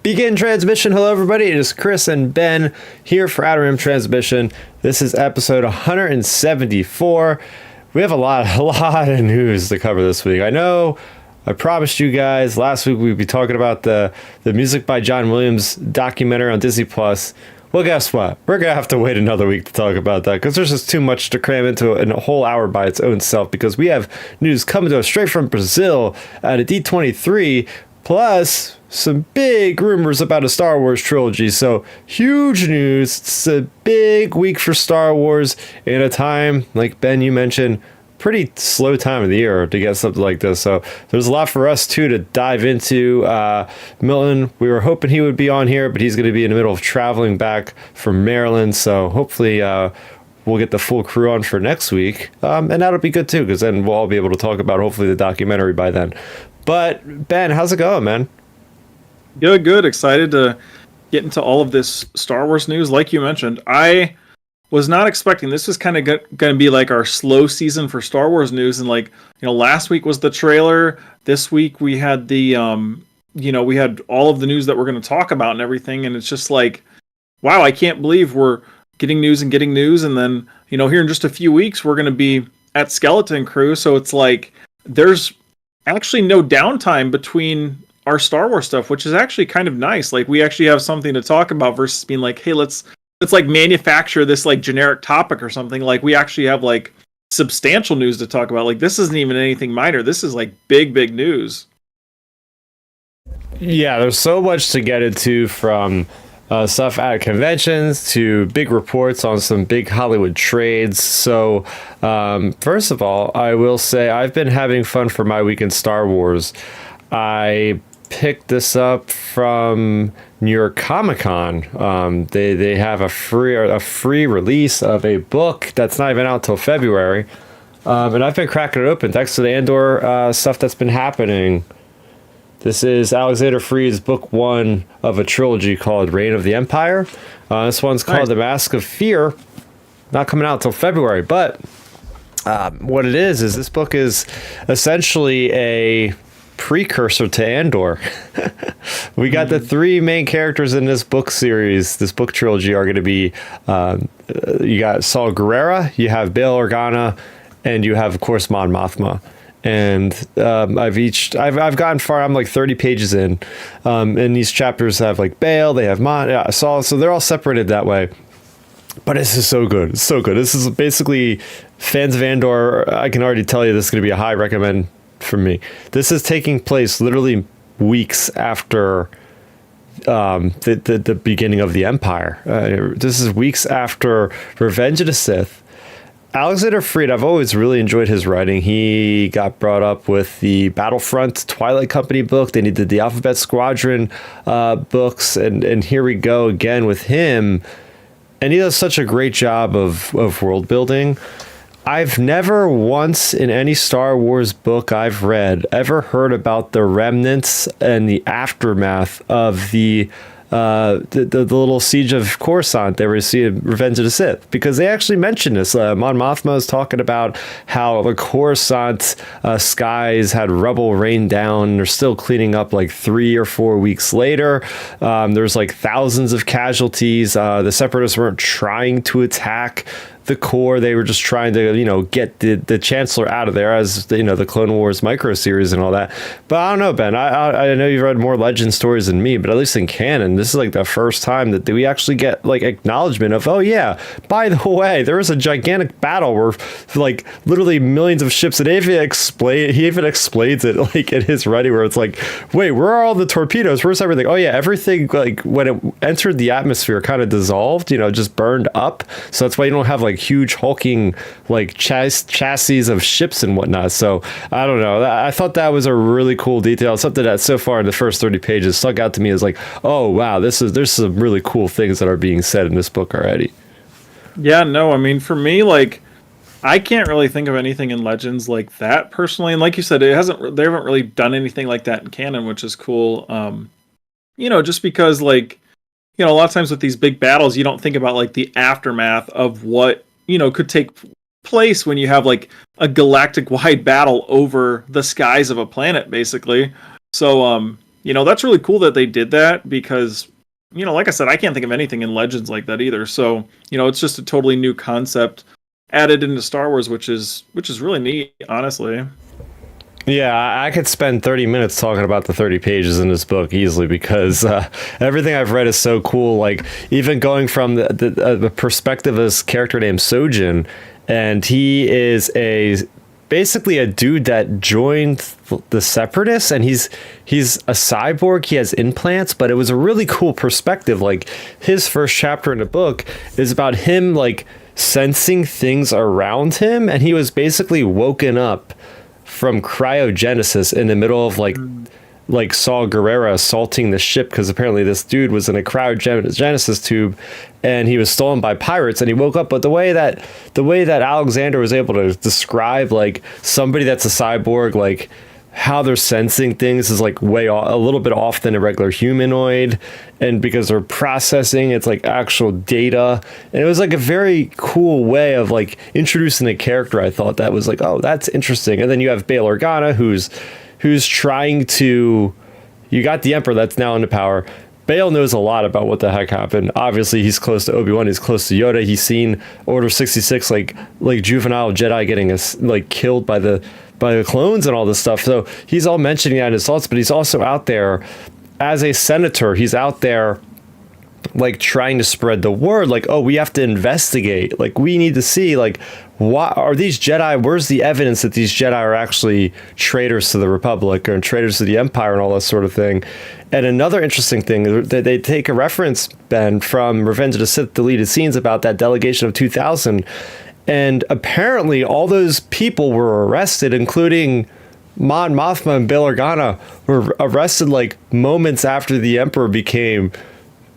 Begin transmission. Hello, everybody. It is Chris and Ben here for Outer Rim Transmission. This is episode 174. We have a lot of news to cover this week. I know I promised you guys last week we'd be talking about the Music by John Williams documentary on Disney Plus. Well, guess what? We're going to have to wait another week to talk about that because there's just too much to cram into a whole hour by its own self, because we have news coming to us straight from Brazil at a D23, plus some big rumors about a Star Wars trilogy. So huge news. It's a big week for Star Wars in a time, like Ben, you mentioned, pretty slow time of the year to get something like this. So there's a lot for us too to dive into. Milton, we were hoping he would be on here, but he's going to be in the middle of traveling back from Maryland. So hopefully we'll get the full crew on for next week. And that'll be good too, because then we'll all be able to talk about hopefully the documentary by then. But Ben, how's it going, man? Good. Excited to get into all of this Star Wars news. Like you mentioned, I was not expecting this was kind of going to be like our slow season for Star Wars news. And like, last week was the trailer. This week we had the, we had all of the news that we're going to talk about and everything. And it's just like, wow, I can't believe we're getting news. And then, here in just a few weeks, we're going to be at Skeleton Crew. So it's like, there's actually no downtime between our Star Wars stuff, which is actually kind of nice. Like, we actually have something to talk about versus being like, hey, let's like manufacture this like generic topic or something. Like, we actually have like substantial news to talk about. Like, this isn't even anything minor. This is like big news. Yeah, there's so much to get into, from stuff at conventions to big reports on some big Hollywood trades. So first of all, I will say I've been having fun for my week in Star Wars. I picked this up from New York Comic Con. They have a free release of a book that's not even out till February, and I've been cracking it open thanks to the Andor stuff that's been happening. This is Alexander Freed's book one of a trilogy called Reign of the Empire. This one's called The Mask of Fear. Not coming out till February, but what it is this book is essentially a precursor to Andor. We got the three main characters in this book series, this book trilogy, are going to be you got Saw Gerrera, you have Bail Organa, and you have, of course, Mon Mothma. And I've gotten far. I'm like 30 pages in, and these chapters have like Bail, they have Mon, Saw, so they're all separated that way. But this is so good. It's so good. This is basically, fans of Andor, I can already tell you this is going to be a high recommend for me. This is taking place literally weeks after the beginning of the Empire. This is weeks after Revenge of the Sith. Alexander Freed, I've always really enjoyed his writing. He got brought up with the Battlefront Twilight Company book. Then he did the Alphabet Squadron books, and here we go again with him. And he does such a great job of world building. I've never once in any Star Wars book I've read ever heard about the remnants and the aftermath of the little siege of Coruscant they received Revenge of the Sith, because they actually mentioned this. Mon Mothma is talking about how the Coruscant skies had rubble rain down. They're still cleaning up like 3 or 4 weeks later. There's like thousands of casualties. The Separatists weren't trying to attack the core. They were just trying to, get the Chancellor out of there, as the Clone Wars micro series and all that. But I don't know, Ben. I know you've read more legend stories than me, but at least in canon, this is like the first time that we actually get like acknowledgement of, oh yeah, by the way, there was a gigantic battle where like literally millions of ships, and he even explains it like in his writing, where it's like, wait, where are all the torpedoes? Where's everything? Oh yeah, everything like when it entered the atmosphere kind of dissolved, just burned up. So that's why you don't have like huge hulking like chassis of ships and whatnot. So I don't know, I thought that was a really cool detail, something that so far in the first 30 pages stuck out to me as like, oh wow, there's some really cool things that are being said in this book already. Yeah, no, I mean, for me, like, I can't really think of anything in Legends like that personally, and like you said, they haven't really done anything like that in canon, which is cool. Just because like, a lot of times with these big battles, you don't think about like the aftermath of what could take place when you have like a galactic wide battle over the skies of a planet, basically. So that's really cool that they did that because, like I said, I can't think of anything in Legends like that either. So, it's just a totally new concept added into Star Wars, which is really neat, honestly. Yeah, I could spend 30 minutes talking about the 30 pages in this book easily because everything I've read is so cool. Like, even going from the perspective of this character named Sojin, and he is basically a dude that joined the Separatists, and he's a cyborg. He has implants, but it was a really cool perspective. Like, his first chapter in the book is about him, like, sensing things around him, and he was basically woken up from cryogenesis in the middle of like Saw Gerrera assaulting the ship, because apparently this dude was in a cryogenesis tube and he was stolen by pirates, and he woke up. But the way that Alexander was able to describe like somebody that's a cyborg, like how they're sensing things is like a little bit off than a regular humanoid, and because they're processing, it's like actual data. And it was like a very cool way of like introducing a character. I thought that was like, oh, that's interesting. And then you have Bail Organa, who's trying to, you got the Emperor that's now into power. Bail knows a lot about what the heck happened. Obviously, he's close to Obi-Wan. He's close to Yoda. He's seen Order 66, like juvenile Jedi getting killed by the clones and all this stuff. So he's all mentioning that in his thoughts, but he's also out there as a senator. He's out there like trying to spread the word, like, oh, we have to investigate. Like, we need to see, like, what are these Jedi? Where's the evidence that these Jedi are actually traitors to the Republic or traitors to the Empire and all that sort of thing? And another interesting thing is that they take a reference, Ben, from Revenge of the Sith deleted scenes about that delegation of 2000. And apparently all those people were arrested, including Mon Mothma and Bail Organa were arrested like moments after the Emperor became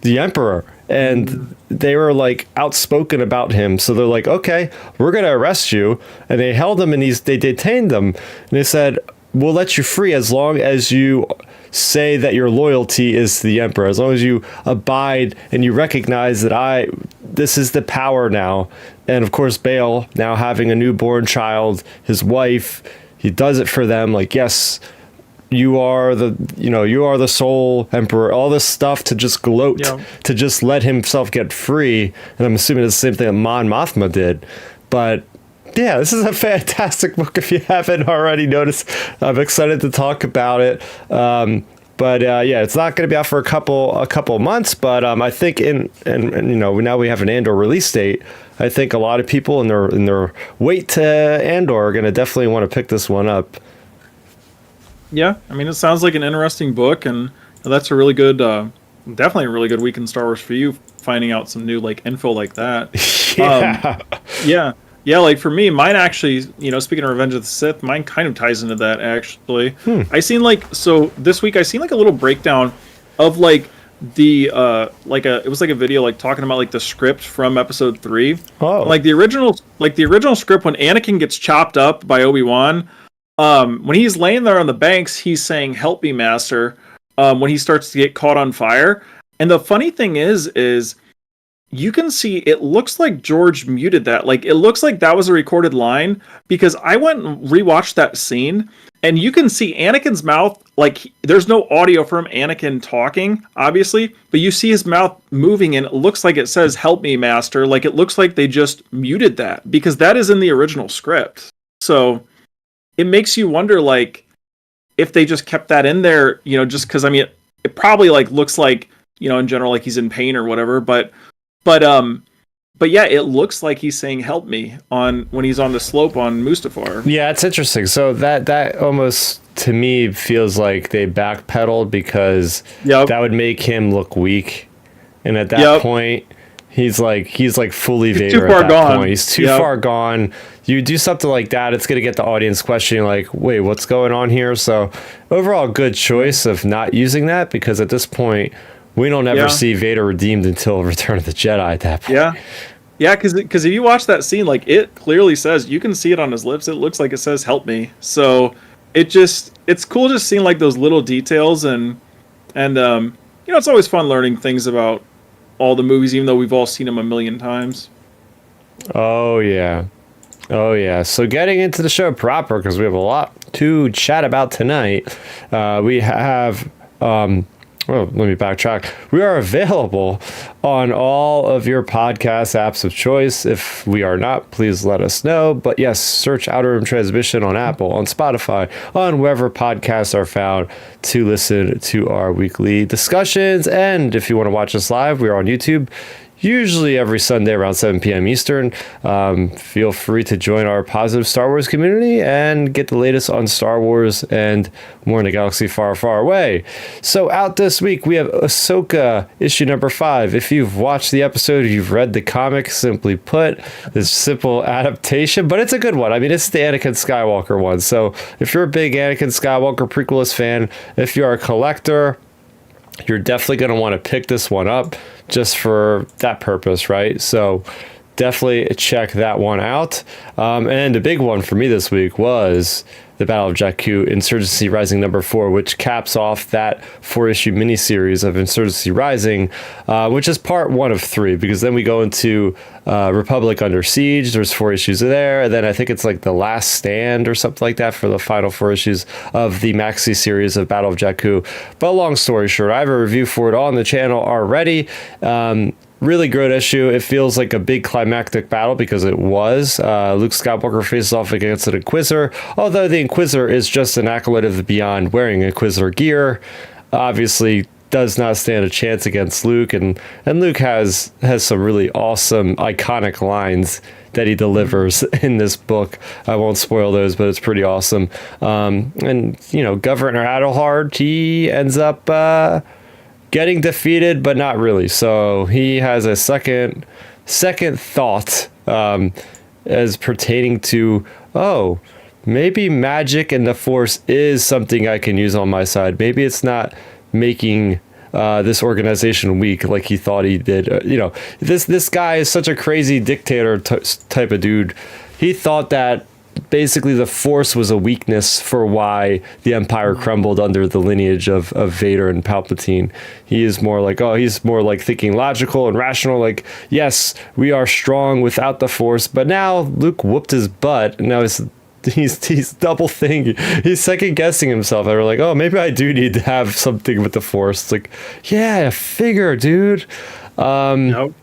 the Emperor, and they were like outspoken about him. So they're like, okay, we're going to arrest you. And they held him and they detained them. And they said, we'll let you free as long as you say that your loyalty is to the Emperor, as long as you abide and you recognize that this is the power now. And of course, Bail, now having a newborn child, his wife, he does it for them. Like, yes, you are the sole Emperor, all this stuff to just gloat, to just let himself get free. And I'm assuming it's the same thing that Mon Mothma did. But yeah, this is a fantastic book if you haven't already noticed. I'm excited to talk about it. But it's not going to be out for a couple months. But I think now we have an Andor release date. I think a lot of people in their wait to Andor are going to definitely want to pick this one up. Yeah, I mean, it sounds like an interesting book, and that's a really good, definitely a really good week in Star Wars for you, finding out some new like info like that. Yeah. Like for me, mine actually, speaking of Revenge of the Sith, mine kind of ties into that actually. I seen this week I seen like a little breakdown of like the it was like a video like talking about like the script from Episode 3. Oh, like the original script when Anakin gets chopped up by Obi-Wan. When he's laying there on the banks, he's saying, "Help me, Master," when he starts to get caught on fire. And the funny thing is you can see it looks like George muted that. Like, it looks like that was a recorded line, because I went and rewatched that scene, and you can see Anakin's mouth, like, there's no audio from Anakin talking, obviously, but you see his mouth moving, and it looks like it says, "Help me, Master." Like, it looks like they just muted that, because that is in the original script. So it makes you wonder, like, if they just kept that in there, just because, I mean, it probably, like, looks like, in general, like he's in pain or whatever, but yeah, it looks like he's saying "help me" when he's on the slope on Mustafar. Yeah, it's interesting. So that almost to me feels like they backpedaled, because that would make him look weak, and at that point he's like fully Vader. Too far gone. Point. He's too far gone. You do something like that, it's gonna get the audience questioning, like, wait, what's going on here? So overall, good choice of not using that, because at this point we don't ever see Vader redeemed until Return of the Jedi at that point. Yeah, because if you watch that scene, like, it clearly says, you can see it on his lips, it looks like it says "help me." So it's cool just seeing like those little details, and it's always fun learning things about all the movies, even though we've all seen them a million times. Oh yeah. So getting into the show proper, because we have a lot to chat about tonight. We have Well, let me backtrack. We are available on all of your podcast apps of choice. If we are not, please let us know. But yes, search Outer Rim Transmission on Apple, on Spotify, on wherever podcasts are found to listen to our weekly discussions. And if you want to watch us live, we are on YouTube, usually every Sunday around 7 p.m. Eastern. Feel free to join our positive Star Wars community and get the latest on Star Wars and more in a galaxy far, far away. So out this week, we have Ahsoka issue number 5. If you've watched the episode, you've read the comic, simply put, this simple adaptation, but it's a good one. I mean, it's the Anakin Skywalker one. So if you're a big Anakin Skywalker prequelist fan, if you're a collector, you're definitely going to want to pick this one up just for that purpose, right? So definitely check that one out. And the big one for me this week was the Battle of Jakku, Insurgency Rising number 4, which caps off that 4-issue miniseries of Insurgency Rising, which is part 1 of 3, because then we go into Republic Under Siege. There's 4 issues there, and then I think it's like The Last Stand or something like that for the final 4 issues of the maxi series of Battle of Jakku. But long story short, I have a review for it on the channel already. Really good issue. It feels like a big climactic battle because it was. Luke Skywalker faces off against an Inquisitor, although the Inquisitor is just an acolyte of the Beyond wearing Inquisitor gear. Obviously does not stand a chance against Luke, and Luke has some really awesome, iconic lines that he delivers in this book. I won't spoil those, but it's pretty awesome. And, you know, Governor Adelhard, he ends up getting defeated, but not really. So he has a second thought as pertaining to, oh, maybe magic and the Force is something I can use on my side. Maybe it's not making this organization weak like he thought he did. You know, this guy is such a crazy dictator type of dude. He thought that basically the Force was a weakness for why the Empire crumbled under the lineage of Vader and Palpatine. He's more like thinking logical and rational, like, yes, we are strong without the Force, but now Luke whooped his butt, and now he's double thinking. He's second guessing himself. And we're like, oh, maybe I do need to have something with the Force. It's like, yeah, figure, dude. Nope.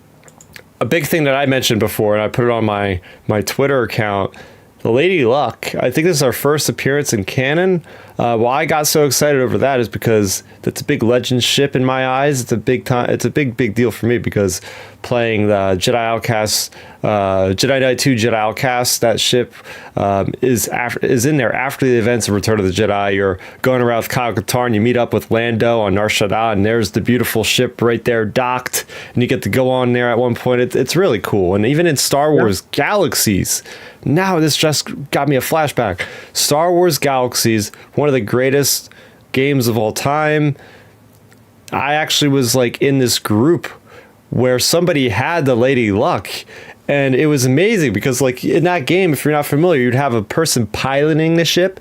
A big thing that I mentioned before, and I put it on my Twitter account, the Lady Luck. I think this is our first appearance in canon. Why I got so excited over that is because that's a big legend ship in my eyes. It's a big deal for me because playing the Jedi Outcast, Jedi Knight 2 Jedi Outcast, that ship is in there after the events of Return of the Jedi. You're going around with Kyle Katarn, you meet up with Lando on Nar Shaddaa, and there's the beautiful ship right there docked, and you get to go on there at one point. It's really cool. And even in Star Wars Galaxies, now this just got me a flashback. Star Wars Galaxies, one of the greatest games of all time. I actually was like in this group where somebody had the Lady Luck, and it was amazing because like in that game, if you're not familiar, you'd have a person piloting the ship.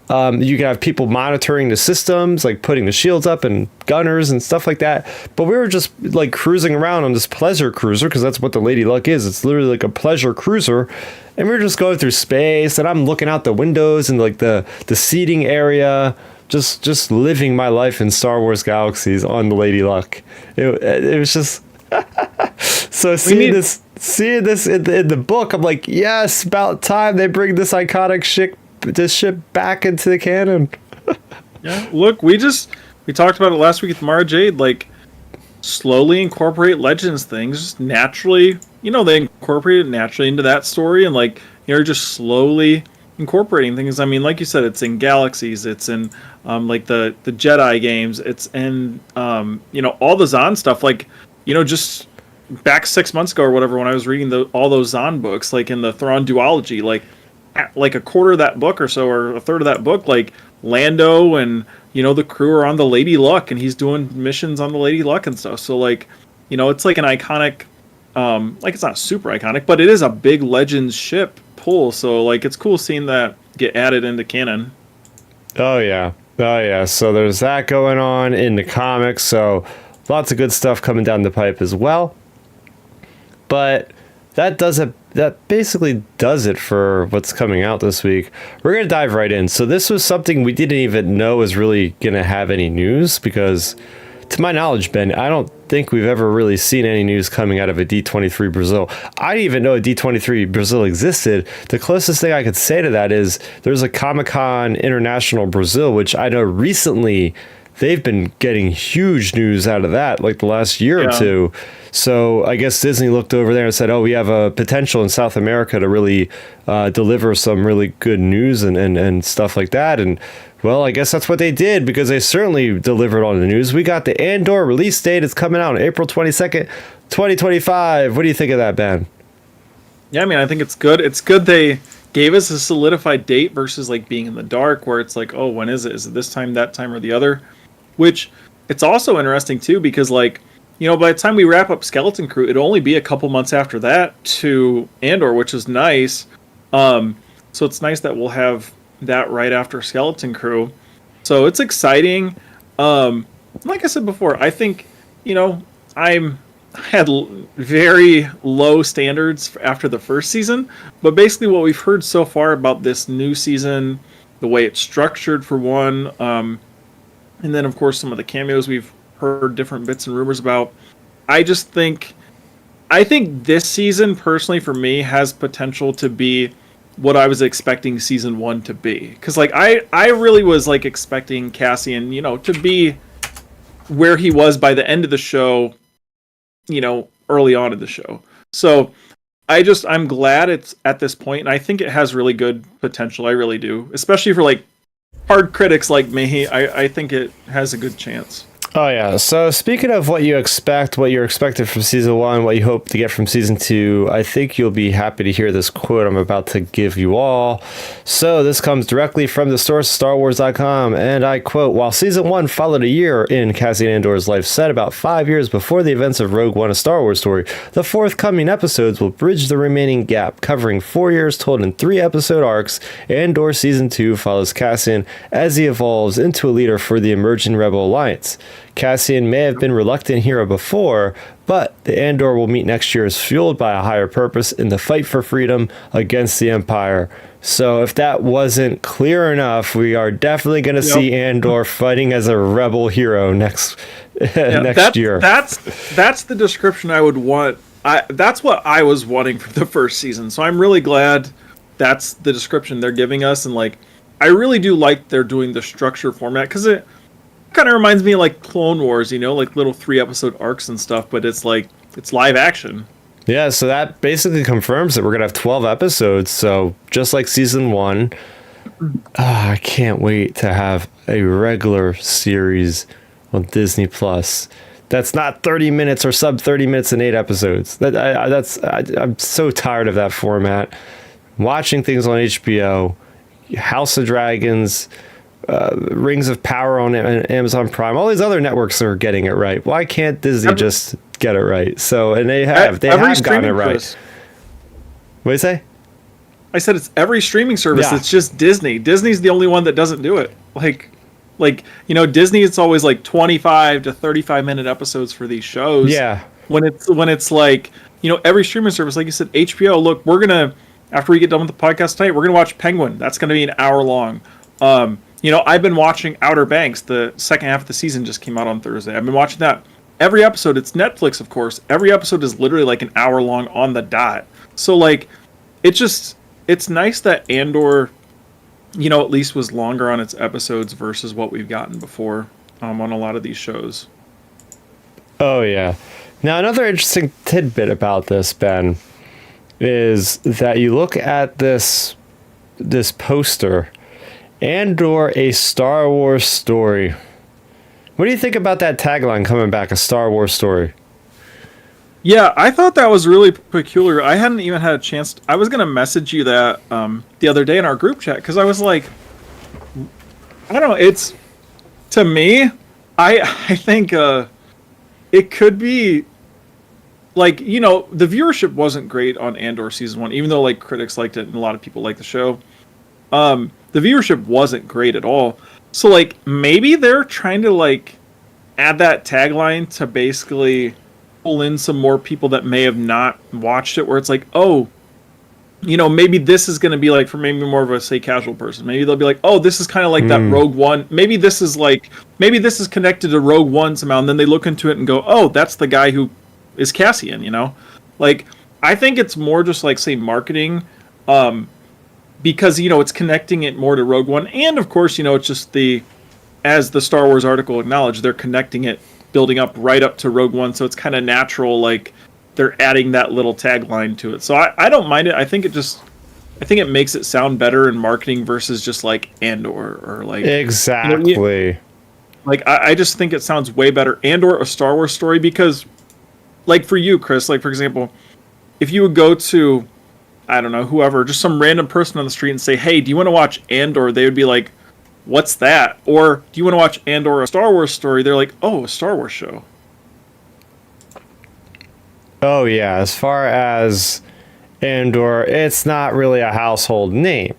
You could have people monitoring the systems, like putting the shields up and gunners and stuff like that. But we were just like cruising around on this pleasure cruiser, because that's what the Lady Luck is. It's literally like a pleasure cruiser. And we were just going through space, and I'm looking out the windows and like the seating area, just living my life in Star Wars Galaxies on the Lady Luck. It was just so seeing this in the book, I'm like, yes, about time they bring this iconic ship back into the canon. Yeah, look, we talked about it last week with Mara Jade, like slowly incorporate Legends things just naturally. You know, they incorporate it naturally into that story, and like you're just slowly incorporating things. I mean, like you said, it's in Galaxies, it's in like the Jedi games, it's in you know, all the Zahn stuff. Like, you know, just back 6 months ago or whatever, when I was reading all those Zahn books, like in the Thrawn duology, like a quarter of that book or so, or a third of that book, like Lando and, you know, the crew are on the Lady Luck, and he's doing missions on the Lady Luck and stuff. So like, you know, it's like an iconic, like it's not super iconic, but it is a big Legends ship pull. So like, it's cool seeing that get added into canon. Oh yeah. So there's that going on in the comics. So lots of good stuff coming down the pipe as well. But that does that basically does it for what's coming out this week. We're going to dive right in. So this was something we didn't even know was really going to have any news because, to my knowledge, Ben, I don't think we've ever really seen any news coming out of a D23 Brazil. I didn't even know a D23 Brazil existed. The closest thing I could say to that is there's a Comic-Con International Brazil, which I know recently they've been getting huge news out of that, like the last year or two. So I guess Disney looked over there and said, oh, we have a potential in South America to really deliver some really good news and stuff like that. And well, I guess that's what they did because they certainly delivered on the news. We got the Andor release date. It's coming out on April 22nd, 2025. What do you think of that, Ben? Yeah, I mean, I think it's good. It's good they gave us a solidified date versus like being in the dark where it's like, oh, when is it? Is it this time, that time, or the other? Which it's also interesting too because like, you know, by the time we wrap up Skeleton Crew, it'll only be a couple months after that to Andor, which is nice. So it's nice that we'll have that right after Skeleton Crew. So it's exciting. Like I said before, I think, you know, I had very low standards after the first season, but basically what we've heard so far about this new season, the way it's structured for one, and then of course some of the cameos we've heard different bits and rumors about. I think this season personally for me has potential to be what I was expecting season 1 to be. Because like I really was like expecting Cassian, you know, to be where he was by the end of the show, you know, early on in the show. So I'm glad it's at this point, and I think it has really good potential. I really do. Especially for like hard critics like me, I think it has a good chance. Oh, yeah. So speaking of what you expect, what you're expected from season 1, what you hope to get from season 2, I think you'll be happy to hear this quote I'm about to give you all. So this comes directly from the source, StarWars.com, and I quote, while season 1 followed a year in Cassian Andor's life set about 5 years before the events of Rogue One, A Star Wars Story, the forthcoming episodes will bridge the remaining gap, covering 4 years told in 3-episode arcs. Andor season 2 follows Cassian as he evolves into a leader for the emerging Rebel Alliance. Cassian may have been reluctant hero before, but the Andor we'll meet next year is fueled by a higher purpose in the fight for freedom against the Empire. So if that wasn't clear enough, we are definitely going to see Andor fighting as a rebel hero next year. That's the description I would want. That's what I was wanting for the first season. So I'm really glad that's the description they're giving us. And like, I really do like they're doing the structure format because it kind of reminds me of like Clone Wars, you know, like little 3-episode arcs and stuff, but it's like it's live action. Yeah, so that basically confirms that we're gonna have 12 episodes. So just like season 1, I can't wait to have a regular series on Disney Plus. That's not 30 minutes or sub 30 minutes and 8 episodes. I'm so tired of that format. Watching things on HBO, House of Dragons, Rings of Power on Amazon Prime. All these other networks are getting it right. Why can't Disney just get it right? So, and they have gotten it right. What do you say? I said it's every streaming service. Yeah. It's just Disney. Disney's the only one that doesn't do it. Like you know, Disney. It's always like 25 to 35-minute episodes for these shows. Yeah. When it's like, you know, every streaming service, like you said, HBO. Look, we're gonna, after we get done with the podcast tonight, we're gonna watch Penguin. That's gonna be an hour long. You know, I've been watching Outer Banks. The second half of the season just came out on Thursday. I've been watching that. Every episode, it's Netflix, of course. Every episode is literally like an hour long on the dot. So, like, it's nice that Andor, you know, at least was longer on its episodes versus what we've gotten before on a lot of these shows. Oh, yeah. Now, another interesting tidbit about this, Ben, is that you look at this poster, Andor, a Star Wars story. What do you think about that tagline coming back, a Star Wars story? Yeah, I thought that was really peculiar. I hadn't even had a chance. I was going to message you that the other day in our group chat because I was like, I don't know. It's, to me, I think it could be, like, you know, the viewership wasn't great on Andor season 1, even though like critics liked it and a lot of people liked the show. The viewership wasn't great at all. So like maybe they're trying to like add that tagline to basically pull in some more people that may have not watched it, where it's like, oh, maybe this is going to be like for maybe more of a say casual person. Maybe they'll be like, oh, this is kind of like that Rogue One. Maybe this is connected to Rogue One somehow. And then they look into it and go, oh, that's the guy who is Cassian. Like I think it's more just like say marketing, because it's connecting it more to Rogue One, and of course it's just as the Star Wars article acknowledged, they're connecting it, building up right up to Rogue One, so it's kind of natural, like they're adding that little tagline to it. So I don't mind it. I think it makes it sound better in marketing versus just like Andor or like exactly. Like I just think it sounds way better, Andor, a Star Wars story, because like for you, Chris, like for example, if you would go to, I don't know, whoever, just some random person on the street and say, hey, do you want to watch Andor? They would be like, what's that? Or do you want to watch Andor, a Star Wars story? They're like, oh, a Star Wars show. Oh, yeah. As far as Andor, it's not really a household name.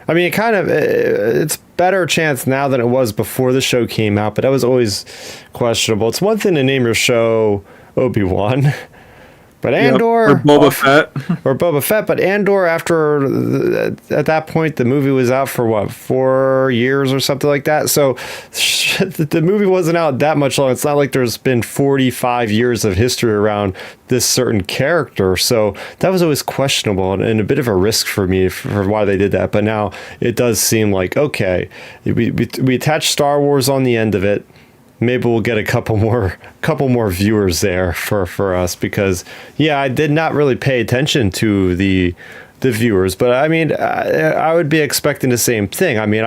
I mean, it's better chance now than it was before the show came out, but that was always questionable. It's one thing to name your show Obi-Wan, but Andor, or Boba Fett, but Andor, at that point the movie was out for what, 4 years or something like that. So the movie wasn't out that much long. It's not like there's been 45 years of history around this certain character. So that was always questionable and a bit of a risk for me for why they did that. But now it does seem like, okay, we attach Star Wars on the end of it. Maybe we'll get a couple more viewers there for us, because I did not really pay attention to the viewers, but I mean I would be expecting the same thing. I mean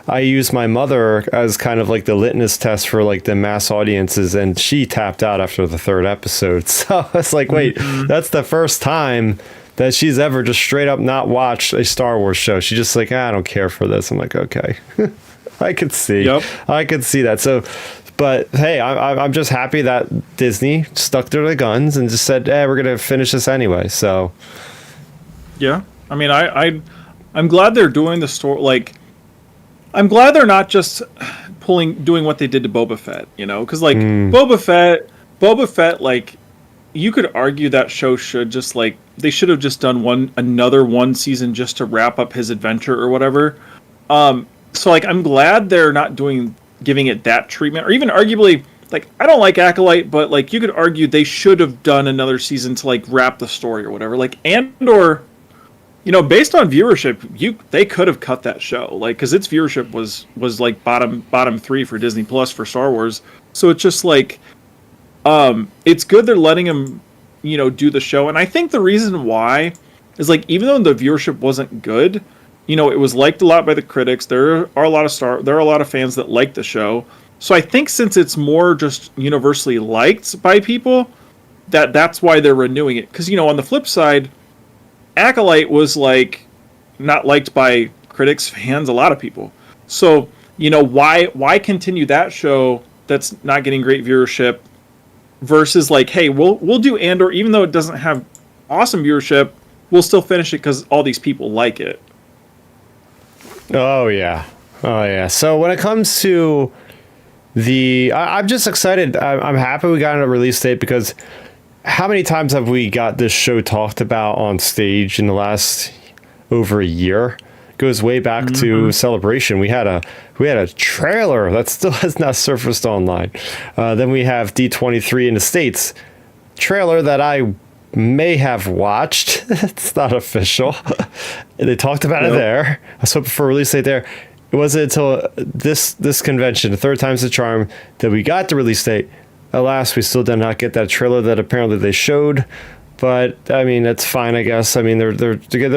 I use my mother as kind of like the litmus test for like the mass audiences, and she tapped out after the 3rd episode. So it's like, wait, that's the first time that she's ever just straight up not watched a Star Wars show. She's just like, I don't care for this. I'm like, okay. I could see that. So, but hey, I'm just happy that Disney stuck to their guns and just said, we're going to finish this anyway. So, yeah. I mean, I'm glad they're doing the story. Like, I'm glad they're not just doing what they did to Boba Fett, because like Boba Fett, like you could argue that show should just like, they should have just done another one season just to wrap up his adventure or whatever. So like, I'm glad they're not giving it that treatment, or even arguably, like, I don't like Acolyte, but like you could argue they should have done another season to like wrap the story or whatever. Like Andor, based on viewership, they could have cut that show, like, because its viewership was like bottom 3 for Disney Plus for Star Wars. So it's just like, it's good they're letting them, do the show. And I think the reason why is like, even though the viewership wasn't good, it was liked a lot by the critics. There are a lot of fans that like the show. So I think since it's more just universally liked by people, that's why they're renewing it. Because on the flip side, Acolyte was like not liked by critics, fans, a lot of people. So why continue that show that's not getting great viewership versus like, hey, we'll do Andor, even though it doesn't have awesome viewership, we'll still finish it because all these people like it. Oh yeah. So when it comes to I'm just excited. I'm happy we got a release date, because how many times have we got this show talked about on stage in the last over a year? It goes way back to Celebration. We had a trailer that still has not surfaced online. Then we have D23 in the States trailer that I may have watched. It's not official. They talked about it there. I was hoping for a release date there. It wasn't until this convention, the 3rd time's the charm, that we got the release date. Alas, we still did not get that trailer that apparently they showed. But I mean, that's fine, I guess. I mean, they're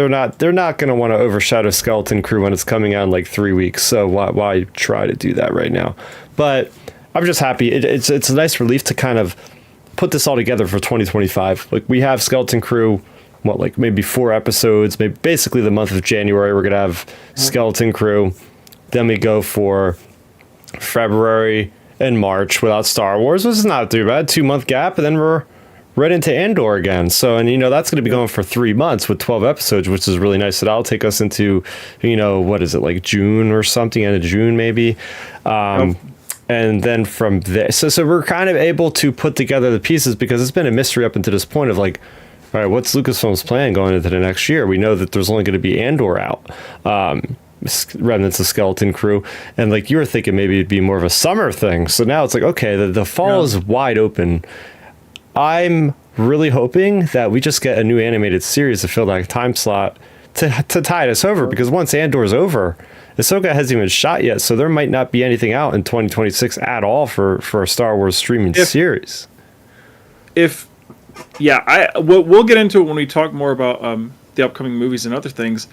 not going to want to overshadow Skeleton Crew when it's coming out in like 3 weeks. So why try to do that right now? But I'm just happy. It's a nice relief to kind of put this all together for 2025. Like, we have Skeleton Crew, like maybe 4 episodes, maybe basically the month of January we're gonna have Skeleton Crew. Then we go for February and March without Star Wars, which is not too bad. 2-month gap, and then we're right into Andor again. So, and that's going to be going for 3 months with 12 episodes, which is really nice. So that'll take us into, what is it, like June or something, end of June maybe. And then from there, so we're kind of able to put together the pieces, because it's been a mystery up until this point of like, all right, what's Lucasfilm's plan going into the next year? We know that there's only going to be Andor out, remnants of Skeleton Crew, and like you were thinking maybe it'd be more of a summer thing. So now it's like, okay, the fall is wide open. I'm really hoping that we just get a new animated series to fill that time slot to tide us over, because once Andor's over, Ahsoka hasn't even shot yet, so there might not be anything out in 2026 at all for a Star Wars streaming series. We'll get into it when we talk more about the upcoming movies and other things.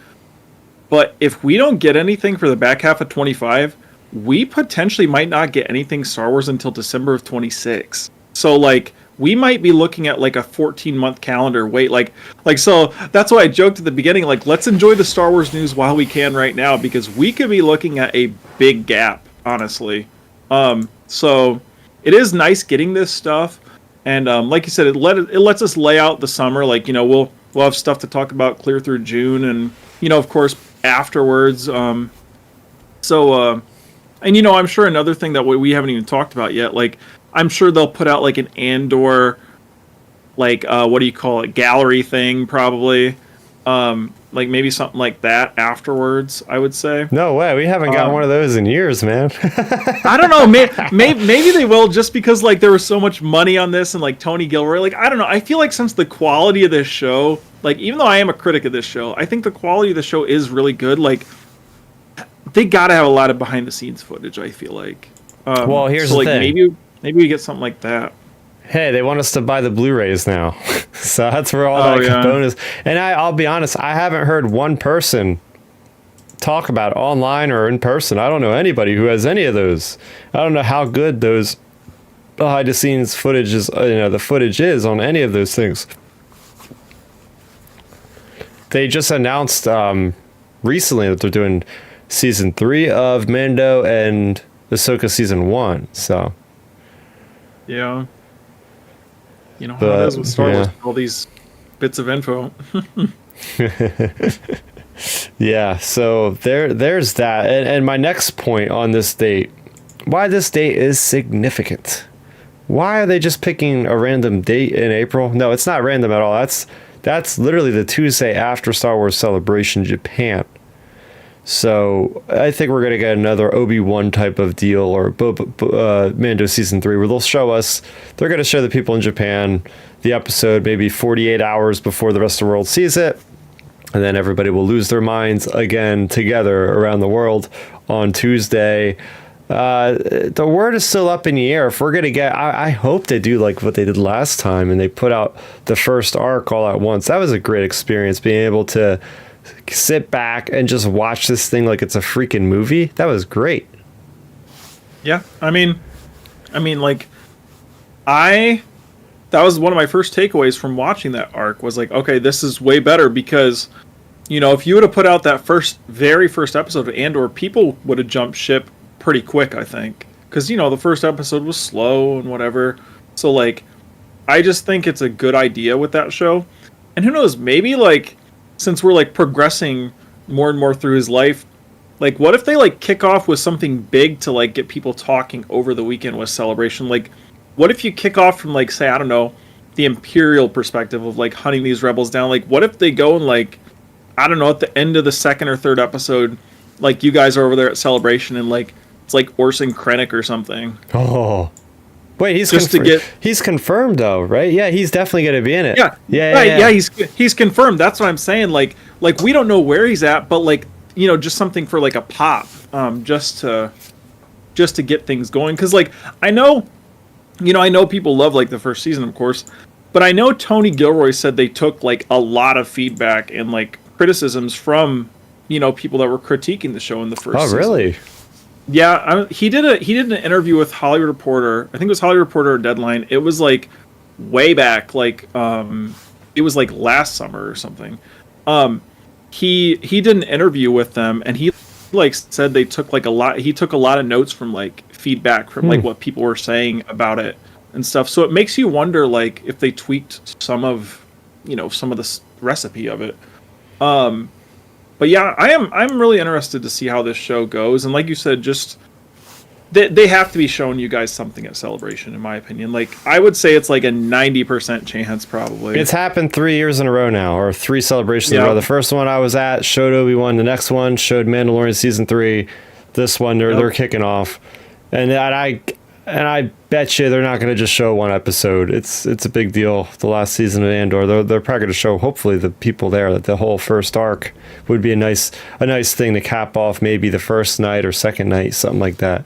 But if we don't get anything for the back half of 25, we potentially might not get anything Star Wars until December of 26. So like we might be looking at like a 14-month calendar wait. Like so that's why I joked at the beginning, like let's enjoy the Star Wars news while we can right now, because we could be looking at a big gap, honestly. So it is nice getting this stuff. And like you said, it lets us lay out the summer. Like, you know, we'll have stuff to talk about clear through June, and you know, of course, afterwards. And you know, I'm sure another thing that we haven't even talked about yet. Like, I'm sure they'll put out like an Andor, like what do you call it, gallery thing, probably. Like maybe something like that afterwards, I would say. No way, we haven't gotten one of those in years, man. I don't know, maybe they will, just because like there was so much money on this, and like Tony Gilroy, like I don't know, I feel like since the quality of this show, like even though I am a critic of this show, I think the quality of the show is really good. Like they gotta have a lot of behind the scenes footage, I feel like. Well, here's the thing. Maybe we get something like that. Hey, they want us to buy the Blu-rays now. So that's where all that bonus. And I'll be honest, I haven't heard one person talk about it online or in person. I don't know anybody who has any of those. I don't know how good those behind-the-scenes footage is, the footage is on any of those things. They just announced recently that they're doing season 3 of Mando and Ahsoka season 1. So yeah. You know how it is with Star Wars, all these bits of info. Yeah, so there's that. And my next point on this date, why this date is significant. Why are they just picking a random date in April? No, it's not random at all. That's literally the Tuesday after Star Wars Celebration Japan. So I think we're going to get another Obi-Wan type of deal, or Mando season 3, where they're going to show the people in Japan the episode maybe 48 hours before the rest of the world sees it. And then everybody will lose their minds again together around the world on Tuesday. The word is still up in the air. If we're going to get, I hope they do like what they did last time and they put out the first arc all at once. That was a great experience, being able to sit back and just watch this thing like it's a freaking movie. That was great. Yeah, I mean, like, that was one of my first takeaways from watching that arc, was like, okay, this is way better, because, you know, if you would have put out that very first episode of Andor, people would have jumped ship pretty quick, I think, because, you know, the first episode was slow and whatever. So, like, I just think it's a good idea with that show. And who knows, maybe, like, since we're like progressing more and more through his life, like what if they like kick off with something big to like get people talking over the weekend with Celebration? Like what if you kick off from like, say, I don't know, the Imperial perspective of like hunting these rebels down? Like what if they go and like, I don't know, at the end of the second or third episode, like you guys are over there at Celebration and like it's like Orson Krennic or something. Oh, wait, he's confirmed though, right? Yeah, he's definitely going to be in it. Yeah, he's confirmed. That's what I'm saying. Like we don't know where he's at, but like, you know, just something for like a pop, just to get things going. Because like I know people love like the first season, of course, but I know Tony Gilroy said they took like a lot of feedback and like criticisms from, you know, people that were critiquing the show in the first season. Oh, really? Yeah, he did an interview with Hollywood Reporter. I think it was Hollywood Reporter or Deadline. It was like way back, like it was like last summer or something. He did an interview with them, and he like said they took like a lot. He took a lot of notes from like feedback from like what people were saying about it and stuff. So it makes you wonder like if they tweaked some of the recipe of it. But yeah, I'm really interested to see how this show goes. And like you said, just they have to be showing you guys something at Celebration, in my opinion. Like, I would say it's like a 90% chance, probably. It's happened 3 years in a row now, or 3 celebrations in a row. The first one I was at showed Obi-Wan. The next one showed Mandalorian Season 3. This one, they're kicking off. And I bet you they're not going to just show one episode. It's a big deal. The last season of Andor, they're probably going to show, hopefully, the people there, that the whole first arc would be a nice thing to cap off maybe the first night or second night, something like that.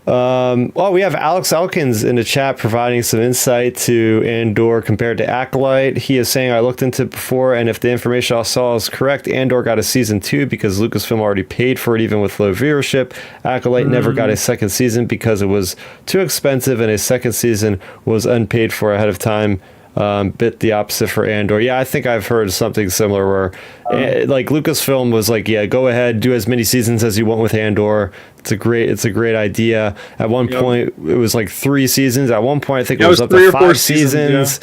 Well, we have Alex Elkins in the chat providing some insight to Andor compared to Acolyte. He is saying, I looked into it before, and if the information I saw is correct, Andor got a season 2 because Lucasfilm already paid for it even with low viewership. Acolyte never got a second season because it was too expensive, and a second season was unpaid for ahead of time. Bit the opposite for Andor. Yeah, I think I've heard something similar where like Lucasfilm was like, yeah, go ahead, do as many seasons as you want with Andor. It's a great idea. At one point it was like 3 seasons. At one point I think it was up to 5 seasons.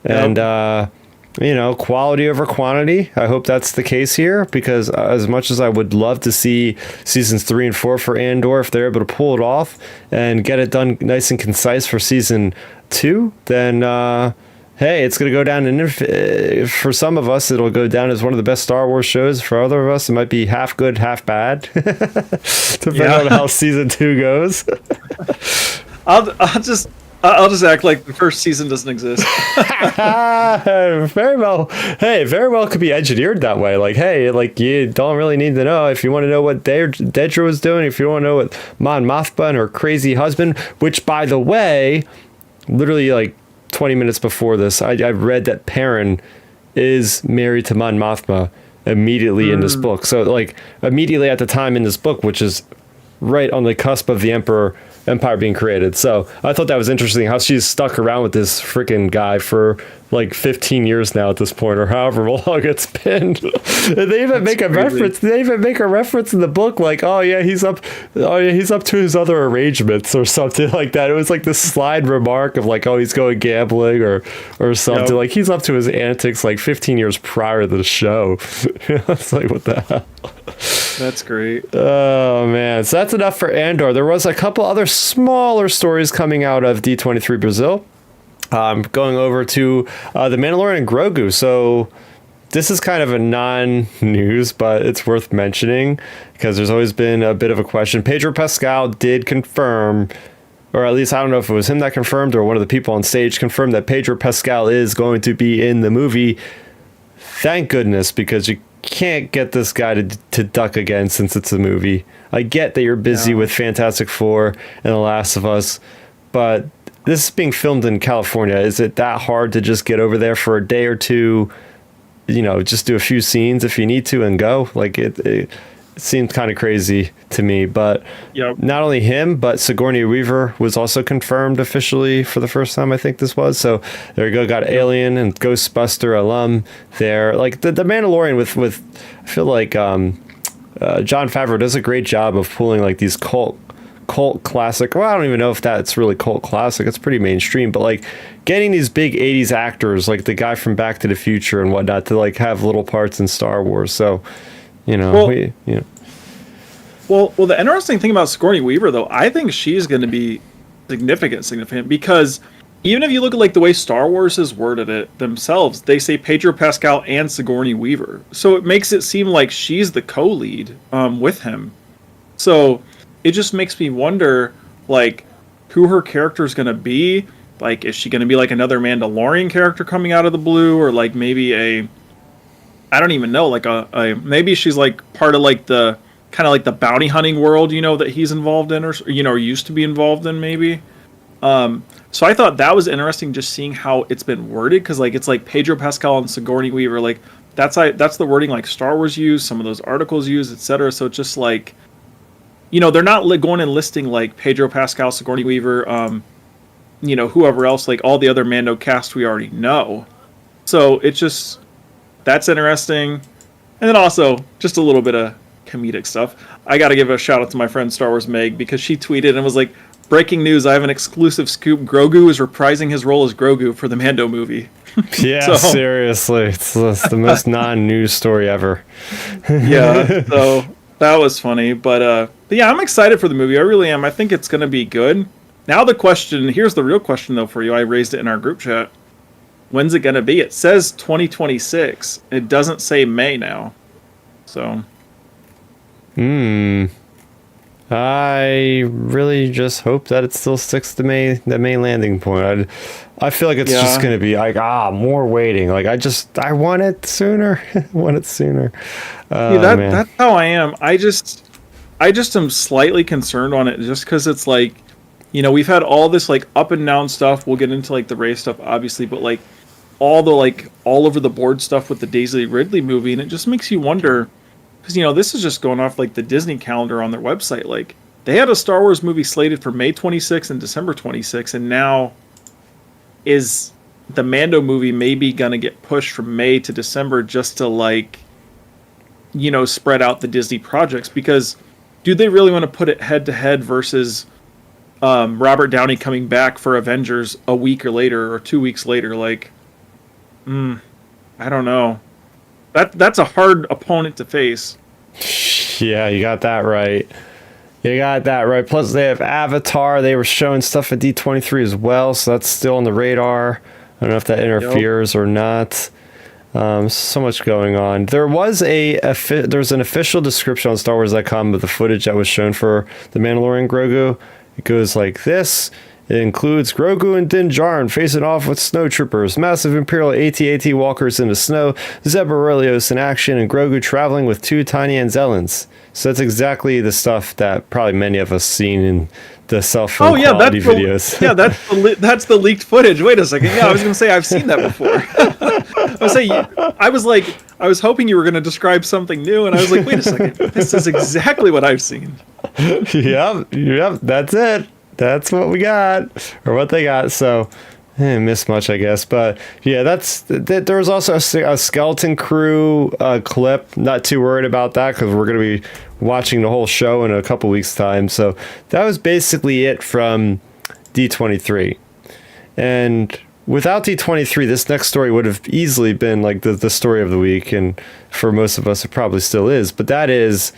And quality over quantity. I hope that's the case here, because as much as I would love to see seasons 3 and 4 for Andor, if they're able to pull it off and get it done nice and concise for season 2, then hey, it's going to go down, and for some of us, it'll go down as one of the best Star Wars shows. For other of us, it might be half good, half bad, depending on how season 2 goes. I'll just act like the first season doesn't exist. Very well. Hey, very well could be engineered that way. Like, hey, like you don't really need to know. If you want to know what Dedra was doing, if you want to know what Mon Mothma and her crazy husband, which, by the way, literally like 20 minutes before this, I read that Perrin is married to Mon Mothma immediately in this book. So like immediately at the time in this book, which is right on the cusp of the Empire being created. So I thought that was interesting how she's stuck around with this freaking guy for like 15 years now at this point, or however long it's been. And they even make a reference. They even make a reference in the book, like, oh yeah, he's up to his other arrangements or something like that. It was like this slide remark of like, oh, he's going gambling or something. Yep. Like he's up to his antics like 15 years prior to the show. It's like, what the hell? That's great. Oh man, so that's enough for Andor. There was a couple other smaller stories coming out of D23 Brazil. Going over to The Mandalorian and Grogu. So this is kind of a non-news, but it's worth mentioning because there's always been a bit of a question. Pedro Pascal did confirm, or at least I don't know if it was him that confirmed or one of the people on stage confirmed, that Pedro Pascal is going to be in the movie. Thank goodness, because you can't get this guy to duck again since it's a movie. I get that you're busy with Fantastic Four and The Last of Us, but this is being filmed in California. Is it that hard to just get over there for a day or two, just do a few scenes if you need to and go? Like it seemed kind of crazy to me, but not only him, but Sigourney Weaver was also confirmed officially for the first time, I think this was. So there you go. Got Alien and Ghostbuster alum there. Like the Mandalorian with I feel like Jon Favreau does a great job of pulling like these cult classic. Well, I don't even know if that's really cult classic. It's pretty mainstream, but like getting these big 80s actors like the guy from Back to the Future and whatnot to like have little parts in Star Wars. So, Well, the interesting thing about Sigourney Weaver, though, I think she's going to be significant because even if you look at like the way Star Wars has worded it themselves, they say Pedro Pascal and Sigourney Weaver. So it makes it seem like she's the co-lead with him. So it just makes me wonder, like, who her character is going to be. Like, is she going to be like another Mandalorian character coming out of the blue, or like maybe I don't even know, like maybe she's like part of like the kind of like the bounty hunting world, that he's involved in, or used to be involved in, maybe. So I thought that was interesting, just seeing how it's been worded, because like it's like Pedro Pascal and Sigourney Weaver, like that's the wording like Star Wars used, some of those articles used, etc. So it's just like, they're not going and listing like Pedro Pascal, Sigourney Weaver, whoever else, like all the other Mando cast we already know. So it's just, that's interesting. And then also just a little bit of comedic stuff. I got to give a shout out to my friend Star Wars Meg, because she tweeted and was like, breaking news, I have an exclusive scoop. Grogu is reprising his role as Grogu for the Mando movie. Yeah, seriously. It's the most non-news story ever. Yeah, so that was funny. But But yeah, I'm excited for the movie. I really am. I think it's going to be good. Now the question, here's the real question though for you. I raised it in our group chat. When's it going to be? It says 2026. It doesn't say May now. So. I really just hope that it still sticks to the main landing point. I feel like it's just going to be like, more waiting. Like I want it sooner. Want it sooner. That's how I am. I just am slightly concerned on it just because it's like, we've had all this like up and down stuff. We'll get into like the Rey stuff, obviously, but like all the like all over the board stuff with the Daisy Ridley movie, and it just makes you wonder. Because, this is just going off, like, the Disney calendar on their website. Like, they had a Star Wars movie slated for May 26th and December 26th, and now is the Mando movie maybe going to get pushed from May to December just to, like, spread out the Disney projects? Because do they really want to put it head-to-head versus Robert Downey coming back for Avengers a week or later or 2 weeks later? Like, I don't know. That's a hard opponent to face. Yeah, you got that right. Plus, they have Avatar. They were showing stuff at D23 as well, so that's still on the radar. I don't know if that interferes or not. So much going on. There's an official description on StarWars.com of the footage that was shown for the Mandalorian Grogu. It goes like this. It includes Grogu and Din Djarin facing off with snowtroopers, massive Imperial AT-AT walkers in the snow, Zeb Aurelios in action, and Grogu traveling with 2 tiny Anzellans. So that's exactly the stuff that probably many of us seen in the cell phone quality videos. That's the leaked footage. Wait a second. Yeah, I was going to say I've seen that before. I was hoping you were going to describe something new, and I was like, wait a second. This is exactly what I've seen. Yep, that's it. That's what we got, or what they got. So, missed much, I guess. But yeah, there was also a skeleton crew clip. Not too worried about that because we're going to be watching the whole show in a couple weeks' time. So that was basically it from D23. And without D23, this next story would have easily been like the story of the week, and for most of us, it probably still is. But that is.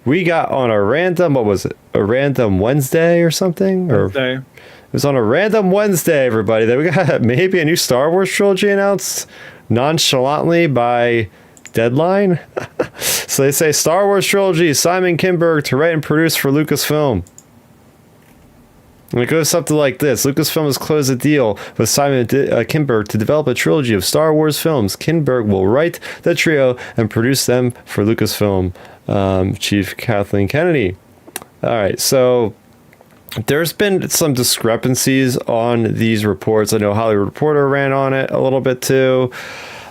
We got on a random, what was it? A random Wednesday or something? Wednesday. It was on a random Wednesday, everybody, that we got maybe a new Star Wars trilogy announced nonchalantly by Deadline. So they say Star Wars Trilogy, Simon Kinberg to write and produce for Lucasfilm. And it goes something like this. Lucasfilm has closed a deal with Simon Kinberg to develop a trilogy of Star Wars films. Kinberg will write the trio and produce them for Lucasfilm. Chief Kathleen Kennedy. All right, so there's been some discrepancies on these reports. I know Hollywood Reporter ran on it a little bit too.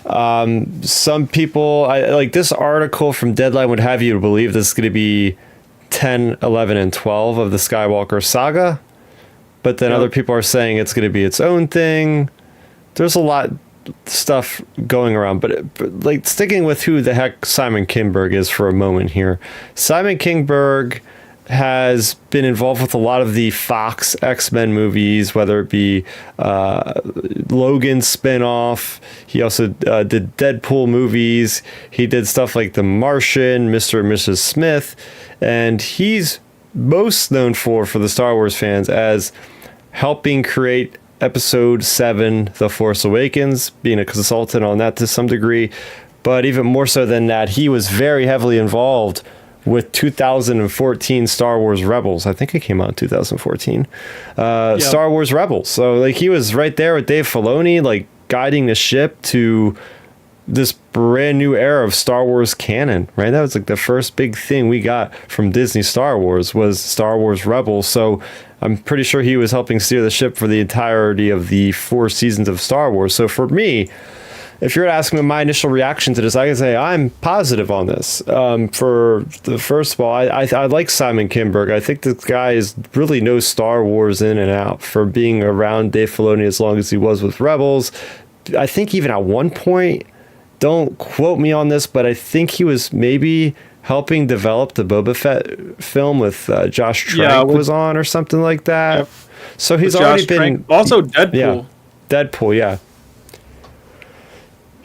Some people, like this article from Deadline would have you believe this is going to be 10, 11, and 12 of the Skywalker saga. But then other people are saying it's going to be its own thing. There's a lot stuff going around, but like sticking with who the heck Simon Kinberg is for a moment here. Simon Kinberg has been involved with a lot of the Fox X-Men movies, whether it be Logan spinoff. He also did Deadpool movies. He did stuff like The Martian, Mr. and Mrs. Smith, and he's most known for the Star Wars fans as helping create Episode 7, The Force Awakens, being a consultant on that to some degree. But even more so than that, he was very heavily involved with 2014 Star Wars Rebels. I think it came out in 2014. Star Wars Rebels. So like he was right there with Dave Filoni, like guiding the ship to this brand new era of Star Wars canon, right? That was like the first big thing we got from Disney Star Wars was Star Wars Rebels. So I'm pretty sure he was helping steer the ship for the entirety of the 4 seasons of Star Wars. So for me, if you're asking me my initial reaction to this, I can say I'm positive on this. First of all, I like Simon Kinberg. I think this guy really knows Star Wars in and out for being around Dave Filoni as long as he was with Rebels. I think even at one point, don't quote me on this, but I think he was maybe helping develop the Boba Fett film with Josh Trank was on or something like that. Yep. So he's already been... Also Deadpool. Yeah, Deadpool, yeah.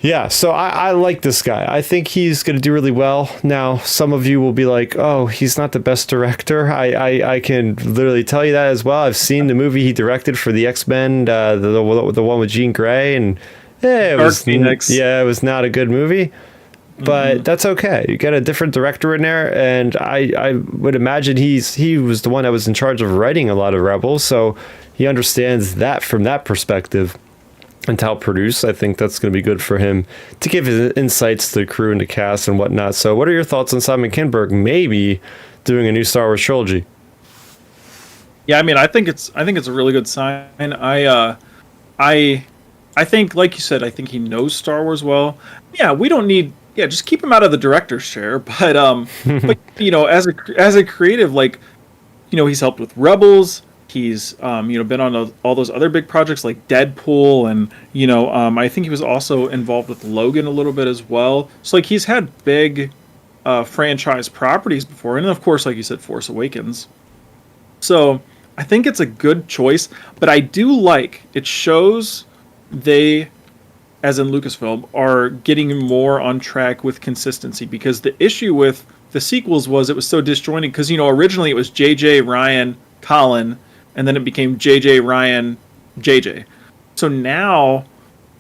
Yeah, so I like this guy. I think he's going to do really well. Now, some of you will be like, oh, he's not the best director. I can literally tell you that as well. I've seen the movie he directed for the X-Men, the one with Jean Grey, and it was, it was not a good movie. But that's okay. You get a different director in there, and I would imagine he was the one that was in charge of writing a lot of Rebels, so he understands that from that perspective. And to help produce, I think that's going to be good for him to give his insights to the crew and the cast and whatnot. So, what are your thoughts on Simon Kinberg maybe doing a new Star Wars trilogy? Yeah, I mean, I think it's a really good sign. I think, like you said, I think he knows Star Wars well. Yeah, we don't need. Yeah, just keep him out of the director's chair. But but as a creative, like, he's helped with Rebels. He's been on all those other big projects like Deadpool, and I think he was also involved with Logan a little bit as well. So like he's had big franchise properties before, and of course, like you said, Force Awakens. So I think it's a good choice, but I do like it shows they, as in Lucasfilm, are getting more on track with consistency, because the issue with the sequels was it was so disjointed, because originally it was J.J. Ryan, Colin, and then it became J.J. Ryan, J.J. So now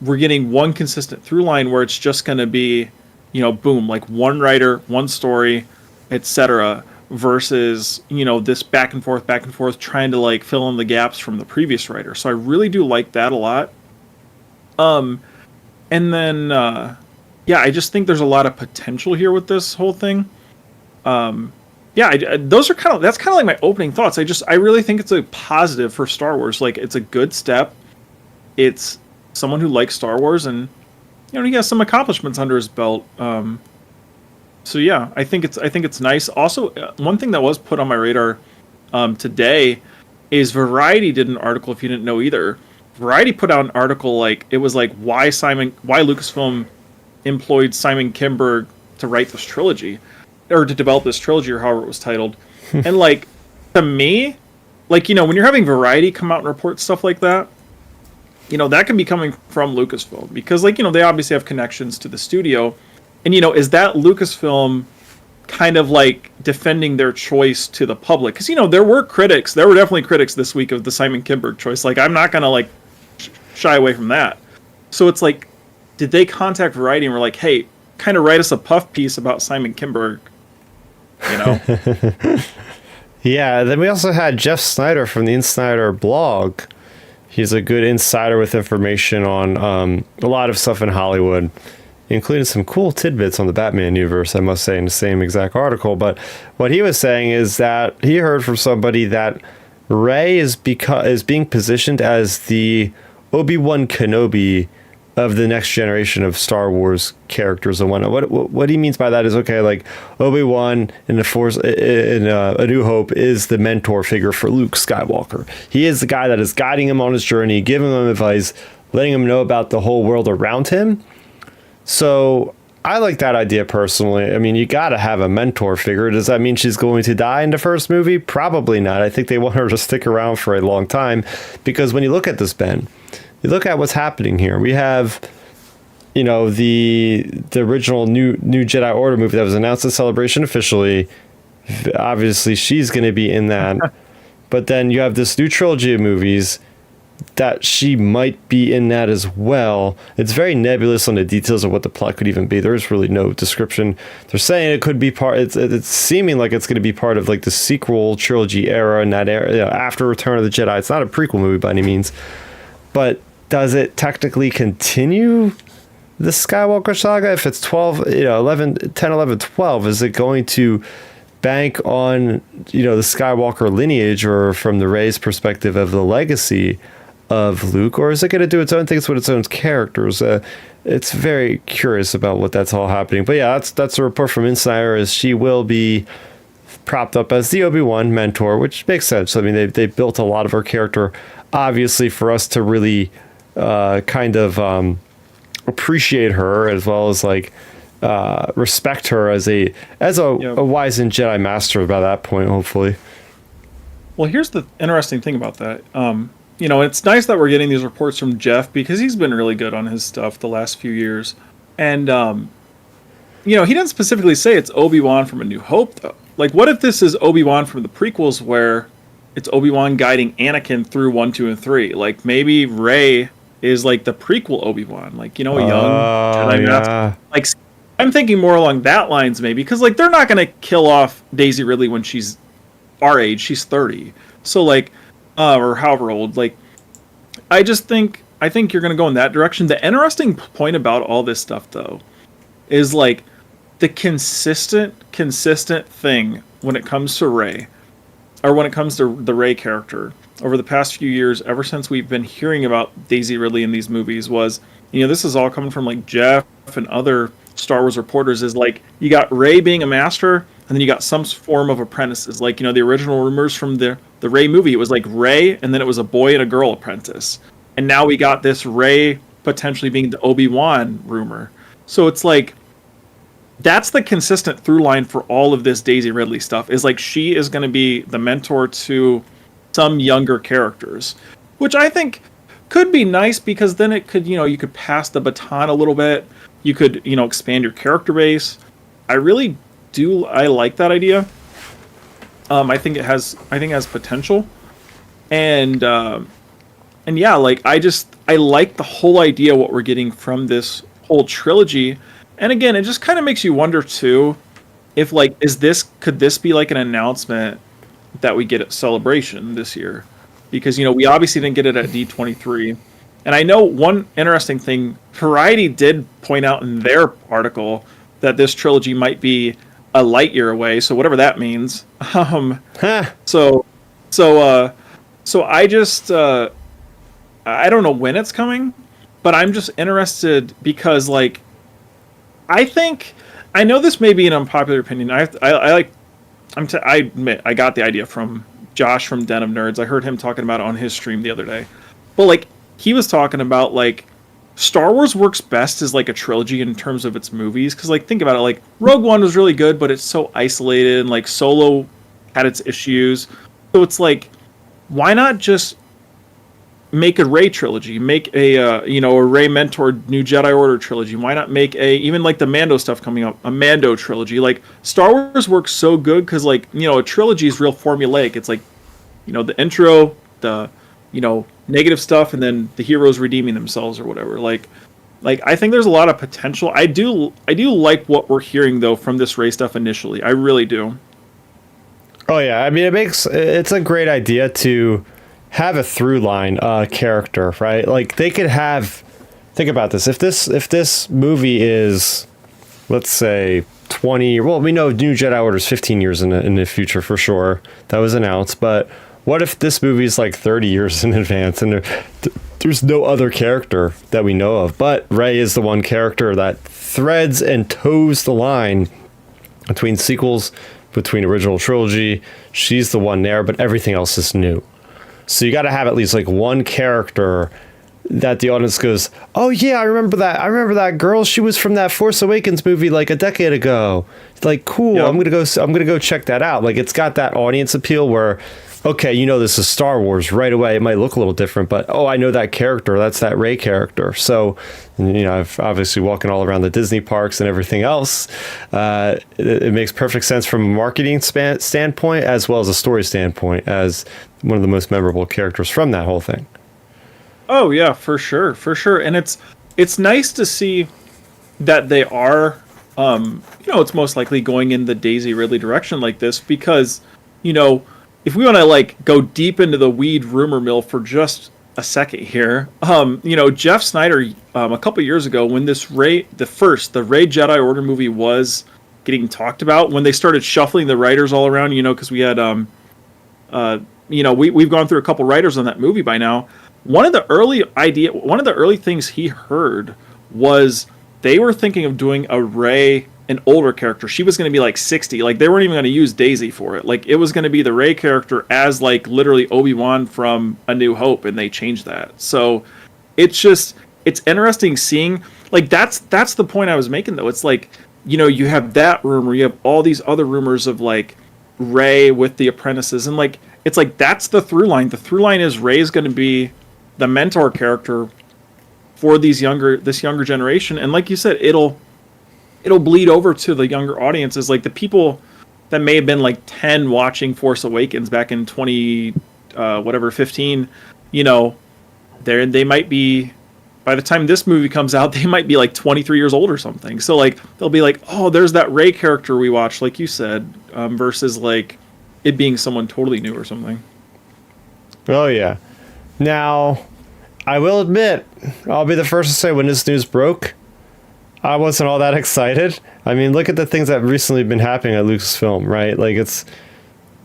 we're getting one consistent through line where it's just going to be, boom, like one writer, one story, etc. versus, this back and forth, trying to like fill in the gaps from the previous writer. So I really do like that a lot. And then, I just think there's a lot of potential here with this whole thing. That's kind of like my opening thoughts. I really think it's a positive for Star Wars. Like, it's a good step. It's someone who likes Star Wars, and he has some accomplishments under his belt. So yeah, I think it's nice. Also, one thing that was put on my radar today is Variety did an article. If you didn't know either, Variety put out an article like it was like why Lucasfilm employed Simon Kinberg to write this trilogy, or to develop this trilogy, or however it was titled. And like, to me, like, when you're having Variety come out and report stuff like that, that can be coming from Lucasfilm, because like, they obviously have connections to the studio. And is that Lucasfilm kind of like defending their choice to the public? Because there were definitely critics this week of the Simon Kinberg choice. Like, I'm not gonna like shy away from that. So it's like, did they contact Variety and were like, hey, kind of write us a puff piece about Simon Kinberg? Yeah, then we also had Jeff Snyder from the Insider blog. He's a good insider with information on a lot of stuff in Hollywood, including some cool tidbits on the Batman universe, I must say, in the same exact article. But what he was saying is that he heard from somebody that Rey is being positioned as the Obi-Wan Kenobi of the next generation of Star Wars characters and whatnot. What he means by that is, okay, like Obi-Wan in the Force in A New Hope is the mentor figure for Luke Skywalker. He is the guy that is guiding him on his journey, giving him advice, letting him know about the whole world around him. So I like that idea personally. I mean, you got to have a mentor figure. Does that mean she's going to die in the first movie? Probably not. I think they want her to stick around for a long time, because when you look at this, Ben, you look at what's happening here. We have, the original new Jedi Order movie that was announced at Celebration officially. Obviously, she's going to be in that. But then you have this new trilogy of movies that she might be in that as well. It's very nebulous on the details of what the plot could even be. There's really no description. They're saying it could be part. It's seeming like it's going to be part of like the sequel trilogy era, and that era after Return of the Jedi. It's not a prequel movie by any means, but does it technically continue the Skywalker saga? If it's 12, 11, 10, 11, 12, is it going to bank on, the Skywalker lineage, or from the Rey's perspective of the legacy of Luke, or is it going to do its own things with its own characters? It's very curious about what that's all happening. But yeah, that's a report from Insider, is she will be propped up as the Obi-Wan mentor, which makes sense. I mean, they built a lot of her character, obviously, for us to really appreciate her, as well as like respect her as a wizened Jedi master by that point, hopefully. Well, here's the interesting thing about that. It's nice that we're getting these reports from Jeff, because he's been really good on his stuff the last few years. And he doesn't specifically say it's Obi-Wan from A New Hope, though. Like, what if this is Obi-Wan from the prequels, where it's Obi-Wan guiding Anakin through 1, 2, and 3? Like, maybe Rey is like the prequel Obi-Wan, like, a young Jedi Master. Like, I'm thinking more along that lines, maybe, because like they're not gonna kill off Daisy Ridley when she's our age. She's 30, so like, or however old. Like, I think you're gonna go in that direction. The interesting point about all this stuff, though, is like the consistent thing when it comes to Rey, or when it comes to the Rey character over the past few years, ever since we've been hearing about Daisy Ridley in these movies, was, this is all coming from like Jeff and other Star Wars reporters, is like, you got Rey being a master, and then you got some form of apprentices. Like, the original rumors from the Rey movie, it was like Rey, and then it was a boy and a girl apprentice. And now we got this Rey potentially being the Obi-Wan rumor. So it's like, that's the consistent through line for all of this Daisy Ridley stuff, is like, she is going to be the mentor to some younger characters, which I think could be nice, because then it could, you could pass the baton a little bit. You could, expand your character base. I like that idea. I think it has potential. And yeah, like, I like the whole idea, what we're getting from this whole trilogy. And again, it just kind of makes you wonder too, if like, could this be like an announcement that we get at Celebration this year? Because, we obviously didn't get it at D23. And I know one interesting thing, Variety did point out in their article that this trilogy might be a light year away. So whatever that means. So I just, I don't know when it's coming, but I'm just interested because, like, I know this may be an unpopular opinion. I admit I got the idea from Josh from Den of Nerds. I heard him talking about it on his stream the other day. But like, he was talking about like, Star Wars works best as like a trilogy in terms of its movies, because like, think about it, like, Rogue One was really good, but it's so isolated, and like Solo had its issues. So it's like, why not just make a Rey trilogy, make a a Rey mentored New Jedi Order trilogy? Why not make even like the Mando stuff coming up, a Mando trilogy? Like, Star Wars works so good because, like, a trilogy is real formulaic. It's like, the intro, the negative stuff, and then the heroes redeeming themselves or whatever. Like I think there's a lot of potential. I do like what we're hearing though from this Rey stuff initially. I really do. Oh yeah, I mean, it's a great idea to have a through line character, right? Like, they could have, think about this. If this movie is, let's say, 20, well, we know New Jedi Order is 15 years in the future for sure. That was announced. But what if this movie is like 30 years in advance, and there's no other character that we know of, but Rey is the one character that threads and toes the line between sequels, between original trilogy. She's the one there, but everything else is new. So you got to have at least like one character that the audience goes, oh yeah, I remember that girl. She was from that Force Awakens movie like a decade ago. It's like, cool. Yep. I'm gonna go check that out. Like, it's got that audience appeal where, okay, this is Star Wars right away. It might look a little different, but I know that character. That's that Rey character. So, I've obviously walking all around the Disney parks and everything else. It makes perfect sense from a marketing standpoint as well as a story standpoint, as one of the most memorable characters from that whole thing. Oh yeah, for sure. And it's nice to see that they are, it's most likely going in the Daisy Ridley direction like this, because, if we want to like go deep into the weed rumor mill for just a second here, Jeff Snyder, a couple years ago, when this the Rey Jedi Order movie was getting talked about, when they started shuffling the writers all around, because we had, we've gone through a couple writers on that movie by now. One of the early things he heard was they were thinking of doing a Rey, an older character. She was going to be like 60. Like, they weren't even going to use Daisy for it. Like, it was going to be the Rey character as like literally Obi-Wan from A New Hope, and they changed that. So it's interesting seeing, like, that's the point I was making though. It's like, you have that rumor, you have all these other rumors of like Rey with the apprentices, and like, it's like, that's the through line. The through line is Rey's going to be the mentor character for this younger generation. And like you said, it'll bleed over to the younger audiences, like the people that may have been like 10 watching Force Awakens back in 15, you know, they might be, by the time this movie comes out, they might be like 23 years old or something. So like they'll be like, oh, there's that Rey character we watched, like you said, versus like it being someone totally new or something. Oh yeah. Now, I will admit, I'll be the first to say when this news broke, I wasn't all that excited. I mean, look at the things that have recently been happening at Lucasfilm, right? Like it's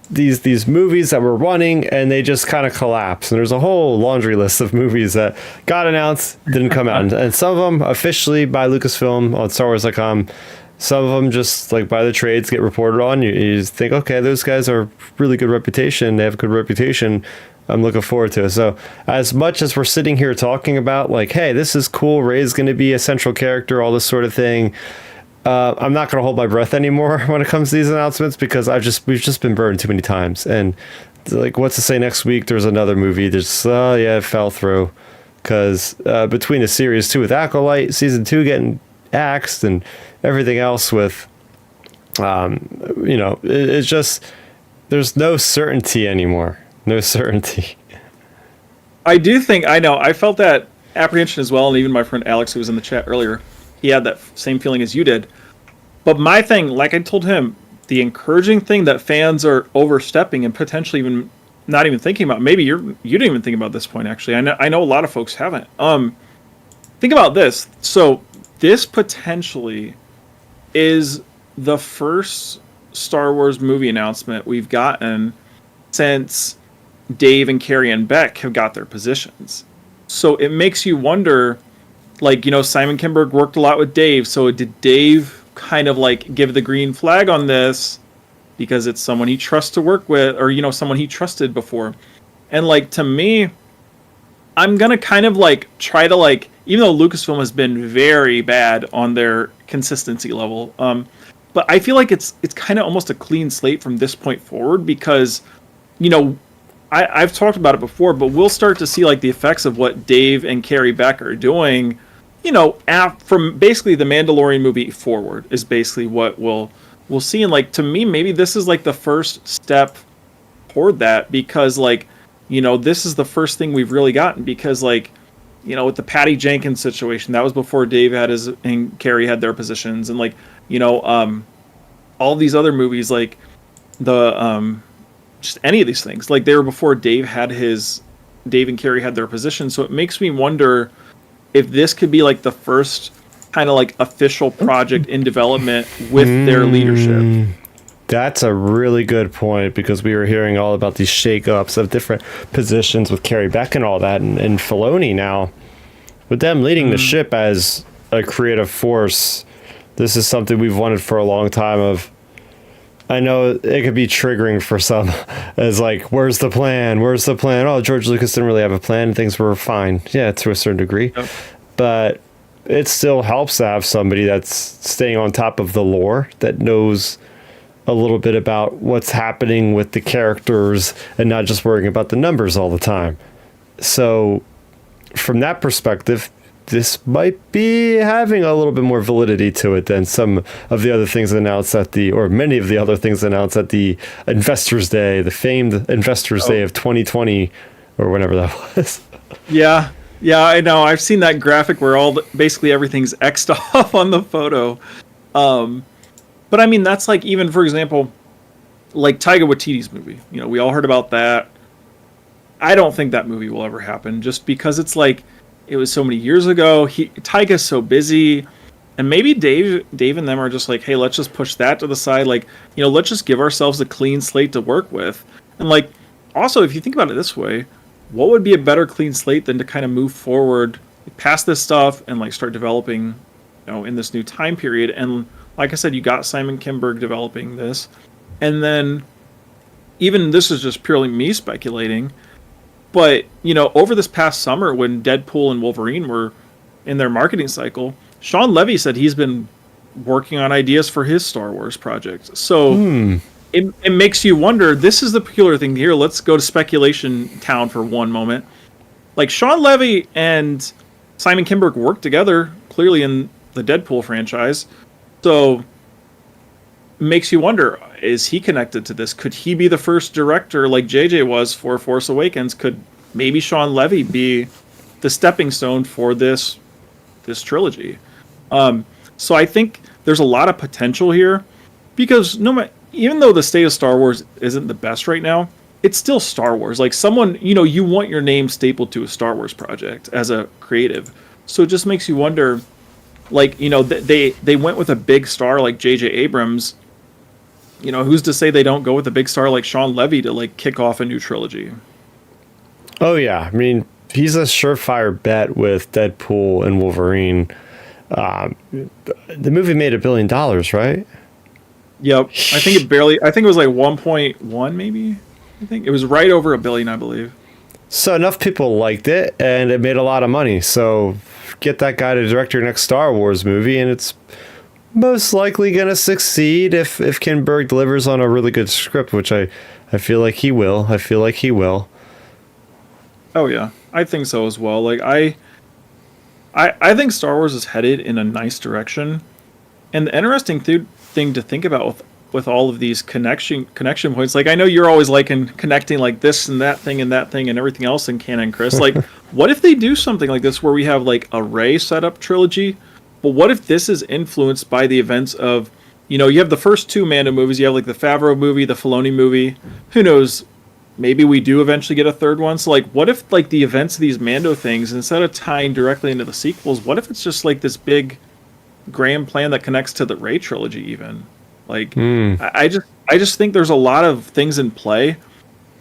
these movies that were running and they just kind of collapse. And there's a whole laundry list of movies that got announced, didn't come out. And some of them officially by Lucasfilm on StarWars.com. Some of them just like by the trades get reported on. You just think, okay, those guys are really good reputation. They have a good reputation. I'm looking forward to it. So as much as we're sitting here talking about like, hey, this is cool, Rey's going to be a central character, all this sort of thing, I'm not going to hold my breath anymore when it comes to these announcements, because we've just been burned too many times. And like, what's to say next week there's another movie? There's it fell through, because between the series 2 with Acolyte, season 2 getting axed, and everything else with, it's just, there's no certainty anymore. No certainty. I felt that apprehension as well, and even my friend Alex, who was in the chat earlier, he had that same feeling as you did. But my thing, like I told him, the encouraging thing that fans are overstepping and potentially even not even thinking about, maybe you didn't even think about this point, actually. I know a lot of folks haven't. Think about this. So this potentially is the first Star Wars movie announcement we've gotten since Dave and Carrie and Beck have got their positions. So it makes you wonder, like, Simon Kinberg worked a lot with Dave. So did Dave kind of like give the green flag on this because it's someone he trusts to work with, or, someone he trusted before? And like, to me, I'm going to kind of like try to like, even though Lucasfilm has been very bad on their consistency level, but I feel like it's kind of almost a clean slate from this point forward, because, I've talked about it before, but we'll start to see like the effects of what Dave and Carrie Beck are doing, from basically the Mandalorian movie forward is basically what we'll see. And like, to me, maybe this is like the first step toward that, because like, this is the first thing we've really gotten, because like, with the Patty Jenkins situation, that was before Dave had and Carrie had their positions, and like, all these other movies, like the just any of these things, like they were before Dave and Carrie had their position. So it makes me wonder if this could be like the first kind of like official project in development with their leadership. That's a really good point, because we were hearing all about these shakeups of different positions with Carrie Beck and all that, and Filoni now, with them leading the ship as a creative force. This is something we've wanted for a long time. I know it could be triggering for some as like, where's the plan? Where's the plan? Oh, George Lucas didn't really have a plan. Things were fine. Yeah, to a certain degree. Yep. But it still helps to have somebody that's staying on top of the lore, that knows a little bit about what's happening with the characters and not just worrying about the numbers all the time. So from that perspective, this might be having a little bit more validity to it than some of the other things announced many of the other things announced at the Investors Day, the famed Investors Day of 2020, or whenever that was. Yeah, I know. I've seen that graphic where basically everything's X'd off on the photo. But I mean, that's like, even for example, like Taika Waititi's movie. We all heard about that. I don't think that movie will ever happen, just because it's like, it was so many years ago. Taika's so busy, and maybe Dave and them are just like, hey, let's just push that to the side. Like, let's just give ourselves a clean slate to work with. And like, also, if you think about it this way, what would be a better clean slate than to kind of move forward past this stuff and like start developing, in this new time period? And like I said, you got Simon Kinberg developing this, and then even this is just purely me speculating. But, over this past summer when Deadpool and Wolverine were in their marketing cycle, Sean Levy said he's been working on ideas for his Star Wars project. So it makes you wonder, this is the peculiar thing here. Let's go to speculation town for one moment. Like, Sean Levy and Simon Kinberg worked together clearly in the Deadpool franchise. So makes you wonder, is he connected to this? Could he be the first director like JJ was for Force Awakens? Could maybe Sean Levy be the stepping stone for this trilogy? So I think there's a lot of potential here, because even though the state of Star Wars isn't the best right now, it's still Star Wars. Like, someone, you want your name stapled to a Star Wars project as a creative. So it just makes you wonder, like, they went with a big star like J.J. Abrams. Who's to say they don't go with a big star like Sean Levy to, like, kick off a new trilogy? Oh, yeah. I mean, he's a surefire bet with Deadpool and Wolverine. The movie made $1 billion, right? Yep. I think it was like 1.1 maybe. I think it was right over $1 billion, I believe. So enough people liked it, and it made a lot of money. So get that guy to direct your next Star Wars movie, and it's most likely going to succeed if Kinberg delivers on a really good script, which I feel like he will. Oh yeah, I think so as well. Like, I think Star Wars is headed in a nice direction, and the interesting thing to think about with all of these connection points, like, I know you're always liking connecting like this and that thing and everything else in canon, Chris. Like, what if they do something like this where we have like a Rey setup trilogy, but what if this is influenced by the events of, you have the first 2 Mando movies, you have like the Favreau movie, the Filoni movie, who knows, maybe we do eventually get a third one. So, like, what if, like, the events of these Mando things, instead of tying directly into the sequels, what if it's just like this big grand plan that connects to the Rey trilogy even? Like, I just think there's a lot of things in play,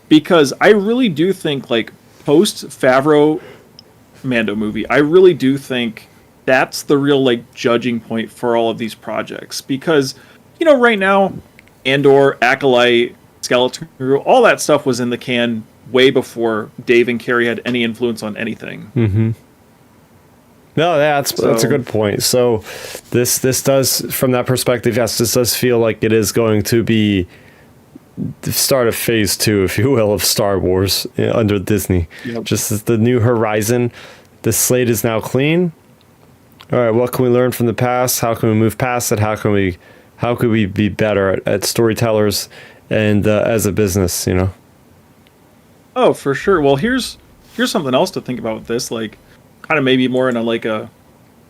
because I really do think, like, post Favreau Mando movie, I really do think that's the real, like, judging point for all of these projects, because right now Andor, Acolyte, Skeleton Crew, all that stuff was in the can way before Dave and Carrie had any influence on anything. Mm-hmm. No, that's a good point. So this does, from that perspective, yes, this does feel like it is going to be the start of phase 2, if you will, of Star Wars under Disney. Yep. Just as the new horizon. The slate is now clean. All right, what can we learn from the past? How can we move past it? How can we be better at storytellers and as a business, Oh, for sure. Well, here's something else to think about with this, like, kind of maybe more in a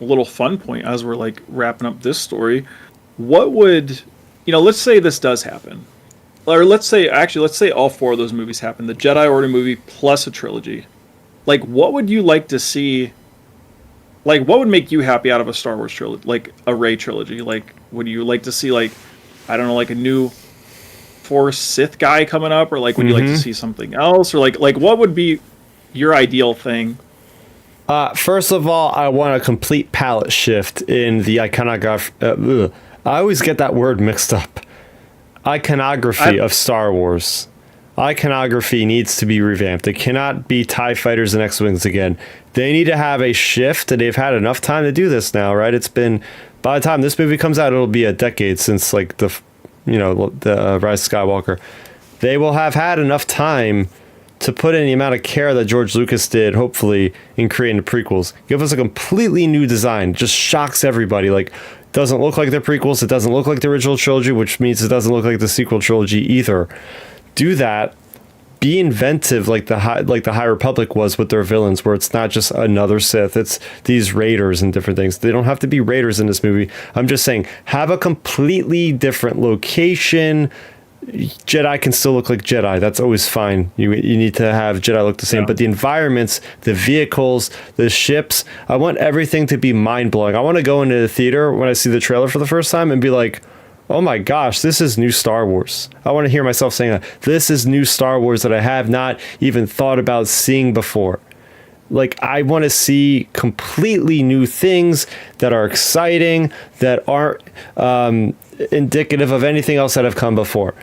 little fun point as we're, like, wrapping up this story. What would, let's say this does happen. Or let's say all 4 of those movies happen. The Jedi Order movie plus a trilogy. Like, what would you like to see? Like, what would make you happy out of a Star Wars trilogy, like a Rey trilogy? Like, would you like to see, like, I don't know, like a new Force Sith guy coming up, or like would you like to see something else, or like what would be your ideal thing? First of all, I want a complete palette shift in the iconography. I always get that word mixed up. Iconography of Star Wars. Iconography needs to be revamped. It cannot be TIE fighters and X-Wings again. They need to have a shift, and they've had enough time to do this now, right? It's been, by the time this movie comes out, it'll be a decade since, like, the Rise of Skywalker. They will have had enough time to put in the amount of care that George Lucas did, hopefully, in creating the prequels. Give us a completely new design. It just shocks everybody. Like, doesn't look like the prequels. It doesn't look like the original trilogy, which means it doesn't look like the sequel trilogy either. Do that. Be inventive, like the High Republic was with their villains, where it's not just another Sith. It's these Raiders and different things. They don't have to be Raiders in this movie. I'm just saying, have a completely different location. Jedi can still look like Jedi. That's always fine. You need to have Jedi look the same. Yeah. But the environments, the vehicles, the ships, I want everything to be mind-blowing. I want to go into the theater when I see the trailer for the first time and be like, oh my gosh, this is new Star Wars. I want to hear myself saying that. This is new Star Wars that I have not even thought about seeing before. Like, I want to see completely new things that are exciting, that aren't indicative of anything else that have come before.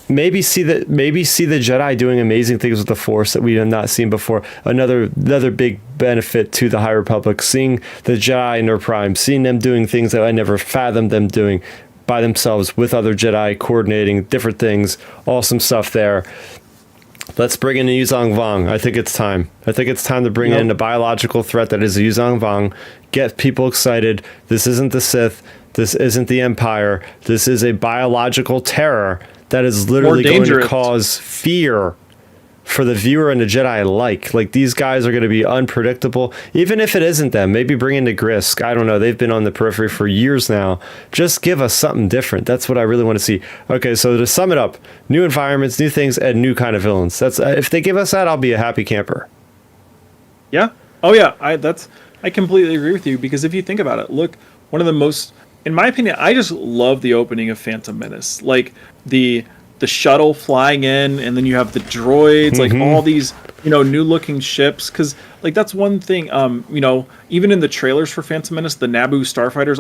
Maybe see the Jedi doing amazing things with the Force that we have not seen before. Another big benefit to the High Republic, seeing the Jedi in their prime, seeing them doing things that I never fathomed them doing by themselves with other Jedi, coordinating different things. Awesome stuff there. Let's bring in a Yuzong Vong. I think it's time. I think it's time to bring in a biological threat that is a Yuzong Vong. Get people excited. This isn't the Sith. This isn't the Empire. This is a biological terror that is literally going to cause fear for the viewer and the Jedi alike. Like, these guys are going to be unpredictable. Even if it isn't them, maybe bring in the Grisk. I don't know. They've been on the periphery for years now. Just give us something different. That's what I really want to see. Okay, so to sum it up, new environments, new things, and new kind of villains. That's if they give us that, I'll be a happy camper. Yeah. Oh yeah. I completely agree with you, because if you think about it, look, one of the most, in my opinion, I just love the opening of Phantom Menace. Like the shuttle flying in, and then you have the droids, like all these, new looking ships. Cause like, that's one thing, even in the trailers for Phantom Menace, the Naboo starfighters,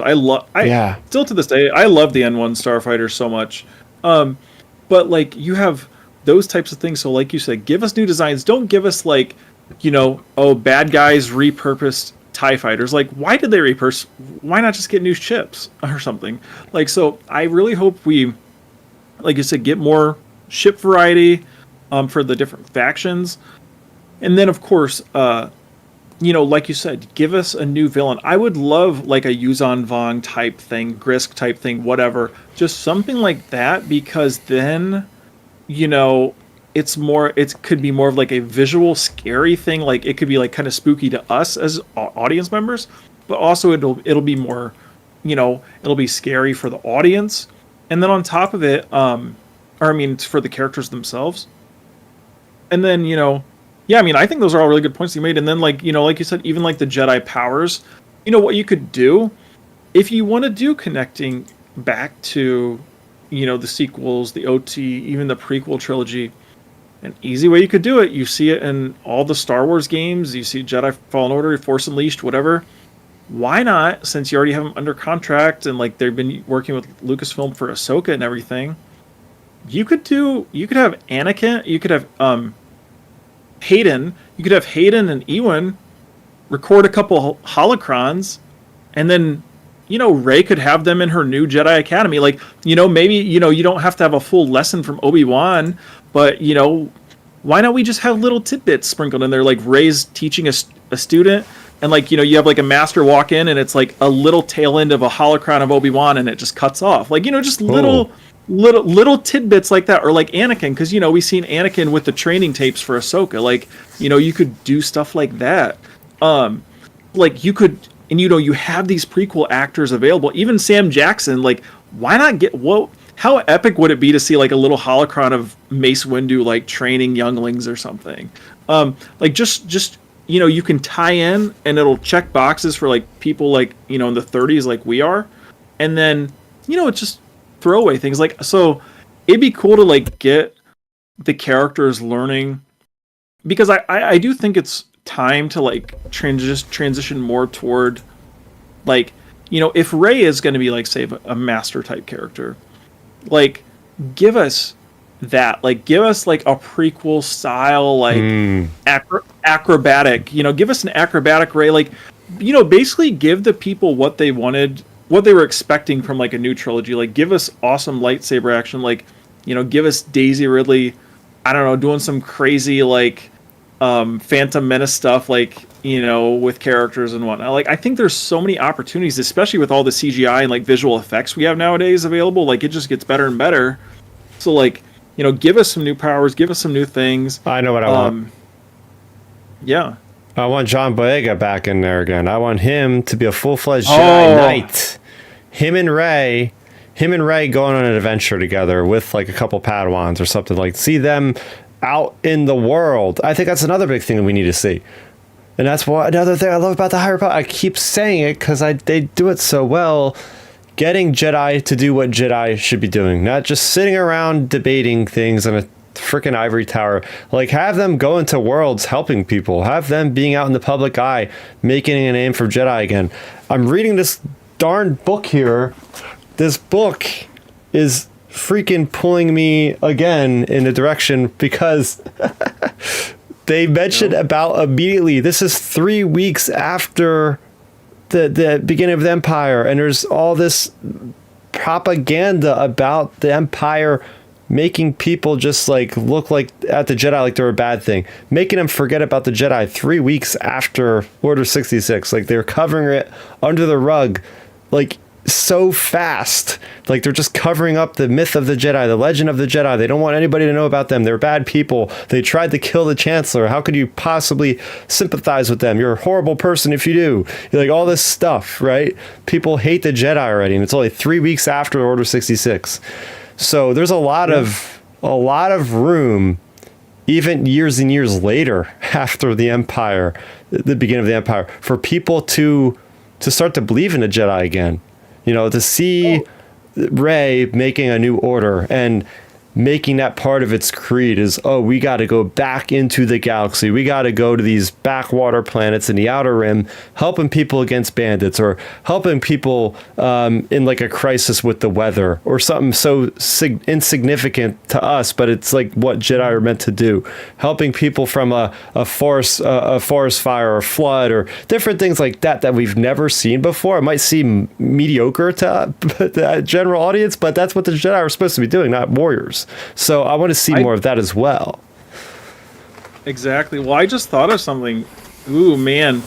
still to this day, I love the N1 starfighters so much. But like, you have those types of things. So like you said, give us new designs. Don't give us like, bad guys repurposed TIE fighters. Like, why did they repurpose? Why not just get new ships or something? Like, so I really hope we, like you said, get more ship variety for the different factions. And then, of course, like you said, give us a new villain. I would love like a Yuzon Vong type thing, Grisk type thing, whatever. Just something like that, because then, it could be more of like a visual scary thing. Like, it could be like kind of spooky to us as audience members, but also it'll be more, it'll be scary for the audience. And then on top of it, for the characters themselves. And then, I think those are all really good points you made. And then like you said, even like the Jedi powers, what you could do if you want to do connecting back to, the sequels, the OT, even the prequel trilogy. An easy way you could do it, you see it in all the Star Wars games, you see Jedi Fallen Order, Force Unleashed, whatever. Why not, since you already have them under contract and like they've been working with Lucasfilm for Ahsoka and everything, you could have Anakin, you could have Hayden and Ewan record a couple holocrons, and then Rey could have them in her new Jedi Academy. Like, maybe you don't have to have a full lesson from Obi-Wan, but why not we just have little tidbits sprinkled in there, like Rey's teaching a student, and like you have like a master walk in, and it's like a little tail end of a holocron of Obi-Wan, and it just cuts off. Like, just little tidbits like that. Or like Anakin, because we've seen Anakin with the training tapes for Ahsoka. Like, you could do stuff like that. Like you could, and you have these prequel actors available. Even Sam Jackson. Like, why not get how epic would it be to see like a little holocron of Mace Windu like training younglings or something? Like just you can tie in, and it'll check boxes for like people like in the 30s like we are, and then it's just throwaway things. Like, so it'd be cool to like get the characters learning, because I do think it's time to like transition more toward like if Rey is going to be like, say, a master type character, like give us that, like give us like a prequel style like acrobatic, give us an acrobatic Rey, like basically give the people what they wanted, what they were expecting from like a new trilogy. Like, give us awesome lightsaber action, like give us Daisy Ridley, I don't know, doing some crazy like Phantom Menace stuff, like with characters and whatnot. Like, I think there's so many opportunities, especially with all the CGI and like visual effects we have nowadays available. Like, it just gets better and better. So like, give us some new powers, give us some new things. I know what I want. Yeah, I want John Boyega back in there again. I want him to be a full-fledged Jedi Knight. Him and Rey going on an adventure together with like a couple Padawans or something. Like, see them out in the world. I think that's another big thing that we need to see. And that's what another thing I love about the High Republic. I keep saying it because they do it so well. Getting Jedi to do what Jedi should be doing, not just sitting around debating things in a freaking ivory tower. Like, have them go into worlds helping people. Have them being out in the public eye, making a name for Jedi again. I'm reading this darn book here. This book is freaking pulling me again in a direction, because they mentioned about immediately, this is 3 weeks after the beginning of the Empire, and there's all this propaganda about the Empire making people just like look like at the Jedi like they're a bad thing, making them forget about the Jedi 3 weeks after Order 66. Like they're covering it under the rug, like so fast. Like they're just covering up the myth of the Jedi, the legend of the Jedi. They don't want anybody to know about them. They're bad people. They tried to kill the Chancellor. How could you possibly sympathize with them? You're a horrible person if you do. You're like all this stuff, right? People hate the Jedi already, and it's only 3 weeks after Order 66. So there's a lot of room, even years and years later after the Empire, the beginning of the Empire, for people to start to believe in the Jedi again. You know, to see Rey making a new order and making that part of its creed is, oh, we got to go back into the galaxy. We got to go to these backwater planets in the Outer Rim, helping people against bandits, or helping people in like a crisis with the weather, or something so insignificant to us, but it's like what Jedi are meant to do. Helping people from a forest fire or flood, or different things like that we've never seen before. It might seem mediocre to the general audience, but that's what the Jedi are supposed to be doing, not warriors. So I want to see more of that as well. Exactly. Well, I just thought of something. Ooh, man.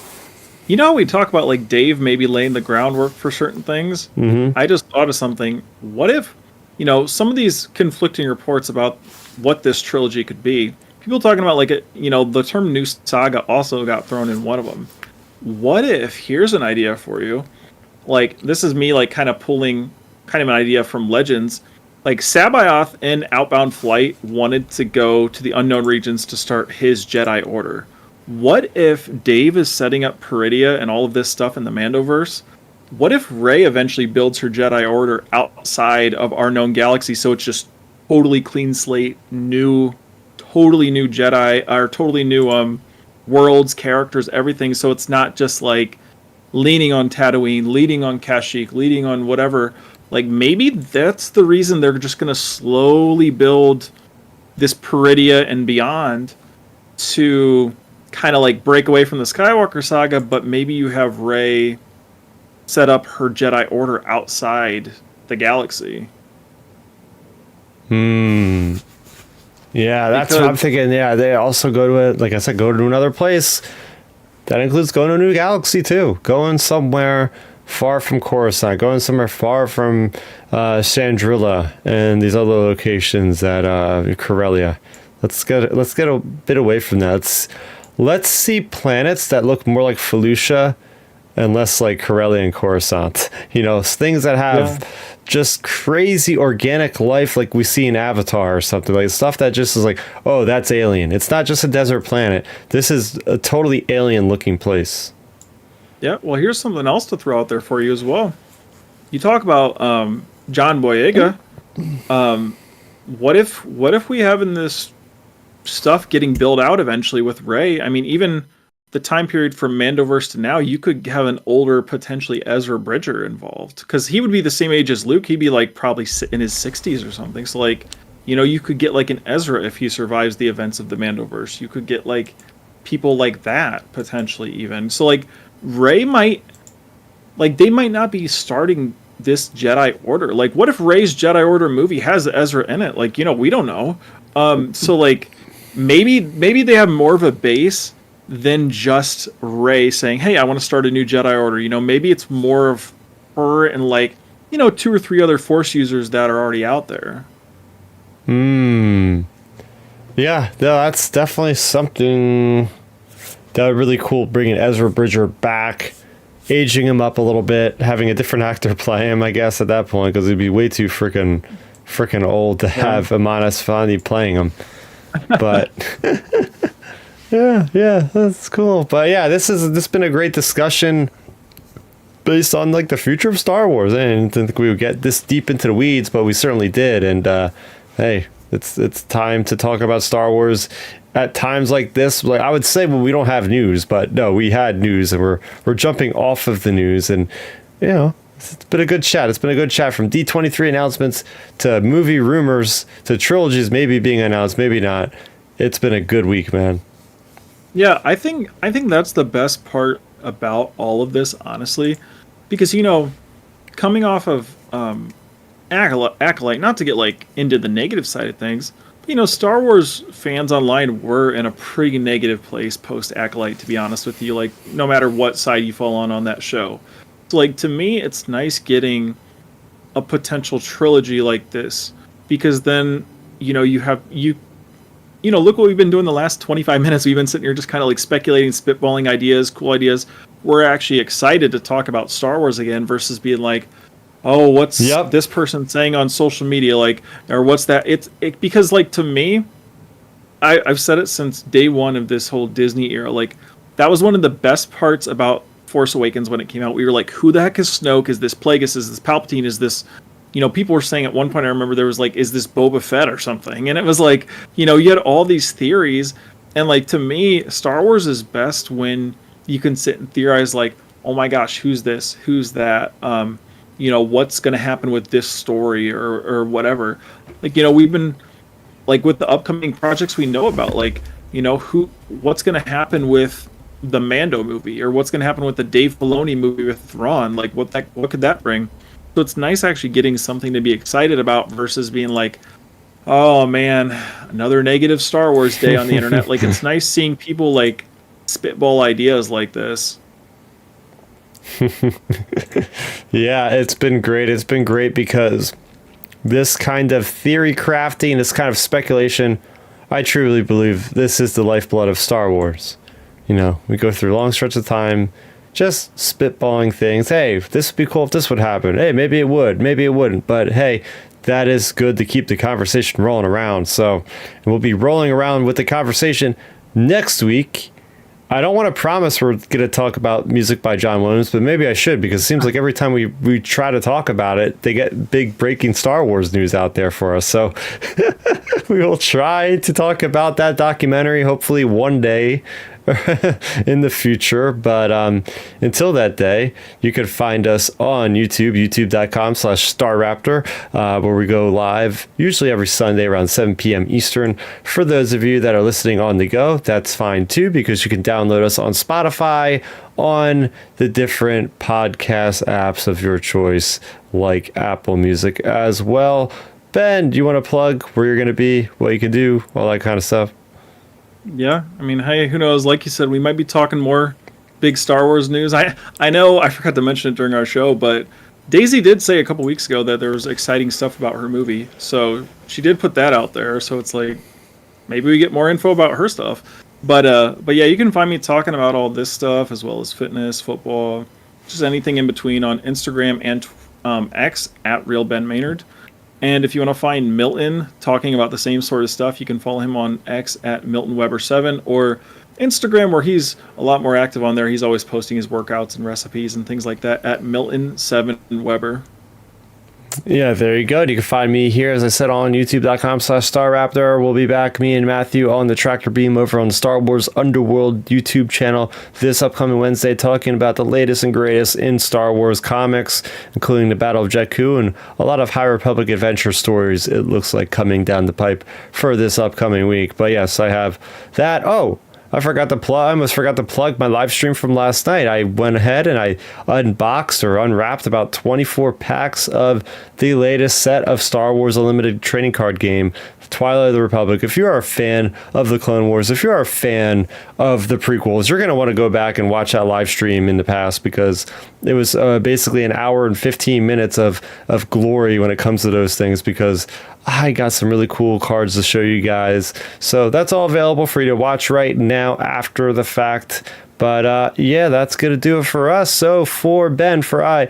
You know how we talk about like Dave maybe laying the groundwork for certain things? Mm-hmm. I just thought of something. What if, you know, some of these conflicting reports about what this trilogy could be, people talking about like, you know, the term new saga also got thrown in one of them. What if, here's an idea for you, like this is me like kind of pulling kind of an idea from Legends. Like Sabaoth in Outbound Flight wanted to go to the unknown regions to start his Jedi Order. What if Dave is setting up Peridia and all of this stuff in the Mandoverse? What if Rey eventually builds her Jedi Order outside of our known galaxy, so it's just totally clean slate, totally new Jedi, or totally new worlds, characters, everything, so it's not just like leaning on Tatooine, leaning on Kashyyyk, leaning on whatever. Like, maybe that's the reason they're just going to slowly build this Peridia and beyond to kind of like break away from the Skywalker saga, but maybe you have Rey set up her Jedi Order outside the galaxy. Yeah, that's what I'm thinking. Yeah, they also go to it, like I said, go to another place. That includes going to a new galaxy too. Going somewhere far from Coruscant, going somewhere far from Chandrila and these other locations at Corellia. Let's get a bit away from that. Let's see planets that look more like Felucia and less like Corellia and Coruscant. You know, things that have just crazy organic life like we see in Avatar or something. Like stuff that just is like, oh, that's alien. It's not just a desert planet. This is a totally alien looking place. Yeah, well, here's something else to throw out there for you as well. You talk about John Boyega. What if we have in this stuff getting built out eventually with Rey? I mean, even the time period from Mandoverse to now, you could have an older, potentially Ezra Bridger involved, because he would be the same age as Luke. He'd be like probably in his 60s or something. So like, you know, you could get like an Ezra if he survives the events of the Mandoverse. You could get like people like that potentially even. So like, Rey might, like, they might not be starting this Jedi Order. Like, what if Rey's Jedi Order movie has Ezra in it? Like, you know, we don't know. So like, maybe they have more of a base than just Rey saying, "Hey, I want to start a new Jedi Order." You know, maybe it's more of her and like, you know, 2 or 3 other Force users that are already out there. Yeah, that's definitely something. That would be really cool, bringing Ezra Bridger back, aging him up a little bit, having a different actor play him, I guess, at that point, because he'd be way too freaking old to have Amon Esfandi playing him. But yeah, that's cool. But yeah, this has been a great discussion based on like the future of Star Wars. I didn't think we would get this deep into the weeds, but we certainly did. And hey, it's time to talk about Star Wars. At times like this, like I would say, well, we don't have news, but no, we had news, and we're jumping off of the news, and you know, it's been a good chat. It's been a good chat, from D23 announcements to movie rumors to trilogies maybe being announced, maybe not. It's been a good week, man. Yeah, I think that's the best part about all of this, honestly, because you know, coming off of acolyte, not to get like into the negative side of things, but, Star Wars fans online were in a pretty negative place post Acolyte, to be honest with you, like no matter what side you fall on that show. So like to me it's nice getting a potential trilogy like this, because then look what we've been doing the last 25 minutes. We've been sitting here just kind of like speculating, spitballing ideas, cool ideas. We're actually excited to talk about Star Wars again versus being like, oh, what's this person saying on social media, like, or what's that? Because like to me, I've said it since day one of this whole Disney era. Like that was one of the best parts about Force Awakens when it came out. We were like, who the heck is Snoke? Is this Plagueis? Is this Palpatine? Is this, people were saying at one point, I remember there was like, is this Boba Fett or something? And it was like, you had all these theories. And like, to me, Star Wars is best when you can sit and theorize like, oh my gosh, who's this? Who's that? What's going to happen with this story or whatever. Like, we've been like with the upcoming projects we know about, like, what's going to happen with the Mando movie, or what's going to happen with the Dave Filoni movie with Thrawn? Like what could that bring? So it's nice actually getting something to be excited about versus being like, oh man, another negative Star Wars day on the internet. Like it's nice seeing people like spitball ideas like this. Yeah, it's been great. It's been great because this kind of theory crafting, this kind of speculation, I truly believe this is the lifeblood of Star Wars. We go through long stretches of time just spitballing things. Hey, this would be cool if this would happen. Hey, maybe it would, maybe it wouldn't. But hey, that is good to keep the conversation rolling around. So we'll be rolling around with the conversation next week. I don't want to promise we're going to talk about music by John Williams, but maybe I should, because it seems like every time we try to talk about it, they get big breaking Star Wars news out there for us. So we will try to talk about that documentary, hopefully one day in the future. But until that day, you can find us on YouTube, youtube.com/StarRaptor, where we go live usually every Sunday around 7 p.m. Eastern. For those of you that are listening on the go, that's fine too, because you can download us on Spotify, on the different podcast apps of your choice, like Apple Music as well. Ben, do you want to plug where you're going to be, what you can do, all that kind of stuff? Yeah, I mean, hey, who knows? Like you said, we might be talking more big Star Wars news. I know I forgot to mention it during our show, but Daisy did say a couple weeks ago that there was exciting stuff about her movie. So she did put that out there. So it's like, maybe we get more info about her stuff. But yeah, you can find me talking about all this stuff as well as fitness, football, just anything in between on Instagram and X at Real Ben Maynard. And if you want to find Milton talking about the same sort of stuff, you can follow him on X at MiltonWeber7 or Instagram, where he's a lot more active on there. He's always posting his workouts and recipes and things like that at Milton7Weber. Yeah, there you go. You can find me here, as I said, on youtube.com/StarRaptor. We'll be back, me and Matthew, on the Tractor Beam over on the Star Wars Underworld YouTube channel this upcoming Wednesday, talking about the latest and greatest in Star Wars comics, including the Battle of Jakku and a lot of High Republic adventure stories, it looks like, coming down the pipe for this upcoming week. But yes, I have that. Oh, I almost forgot to plug my live stream from last night. I went ahead and I unboxed or unwrapped about 24 packs of the latest set of Star Wars Unlimited trading card game, Twilight of the Republic. If you are a fan of the Clone Wars, if you are a fan of the prequels, you're going to want to go back and watch that live stream in the past, because it was basically an hour and 15 minutes of glory when it comes to those things, because I got some really cool cards to show you guys. So that's all available for you to watch right now after the fact. But yeah, that's going to do it for us. So for Ben, for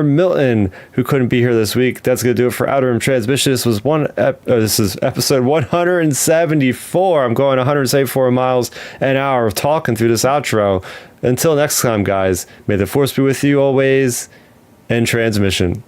Milton, who couldn't be here this week, that's going to do it for Outer Rim Transmission. This was this is episode 174. I'm going 174 miles an hour talking through this outro. Until next time, guys, may the Force be with you always, and transmission.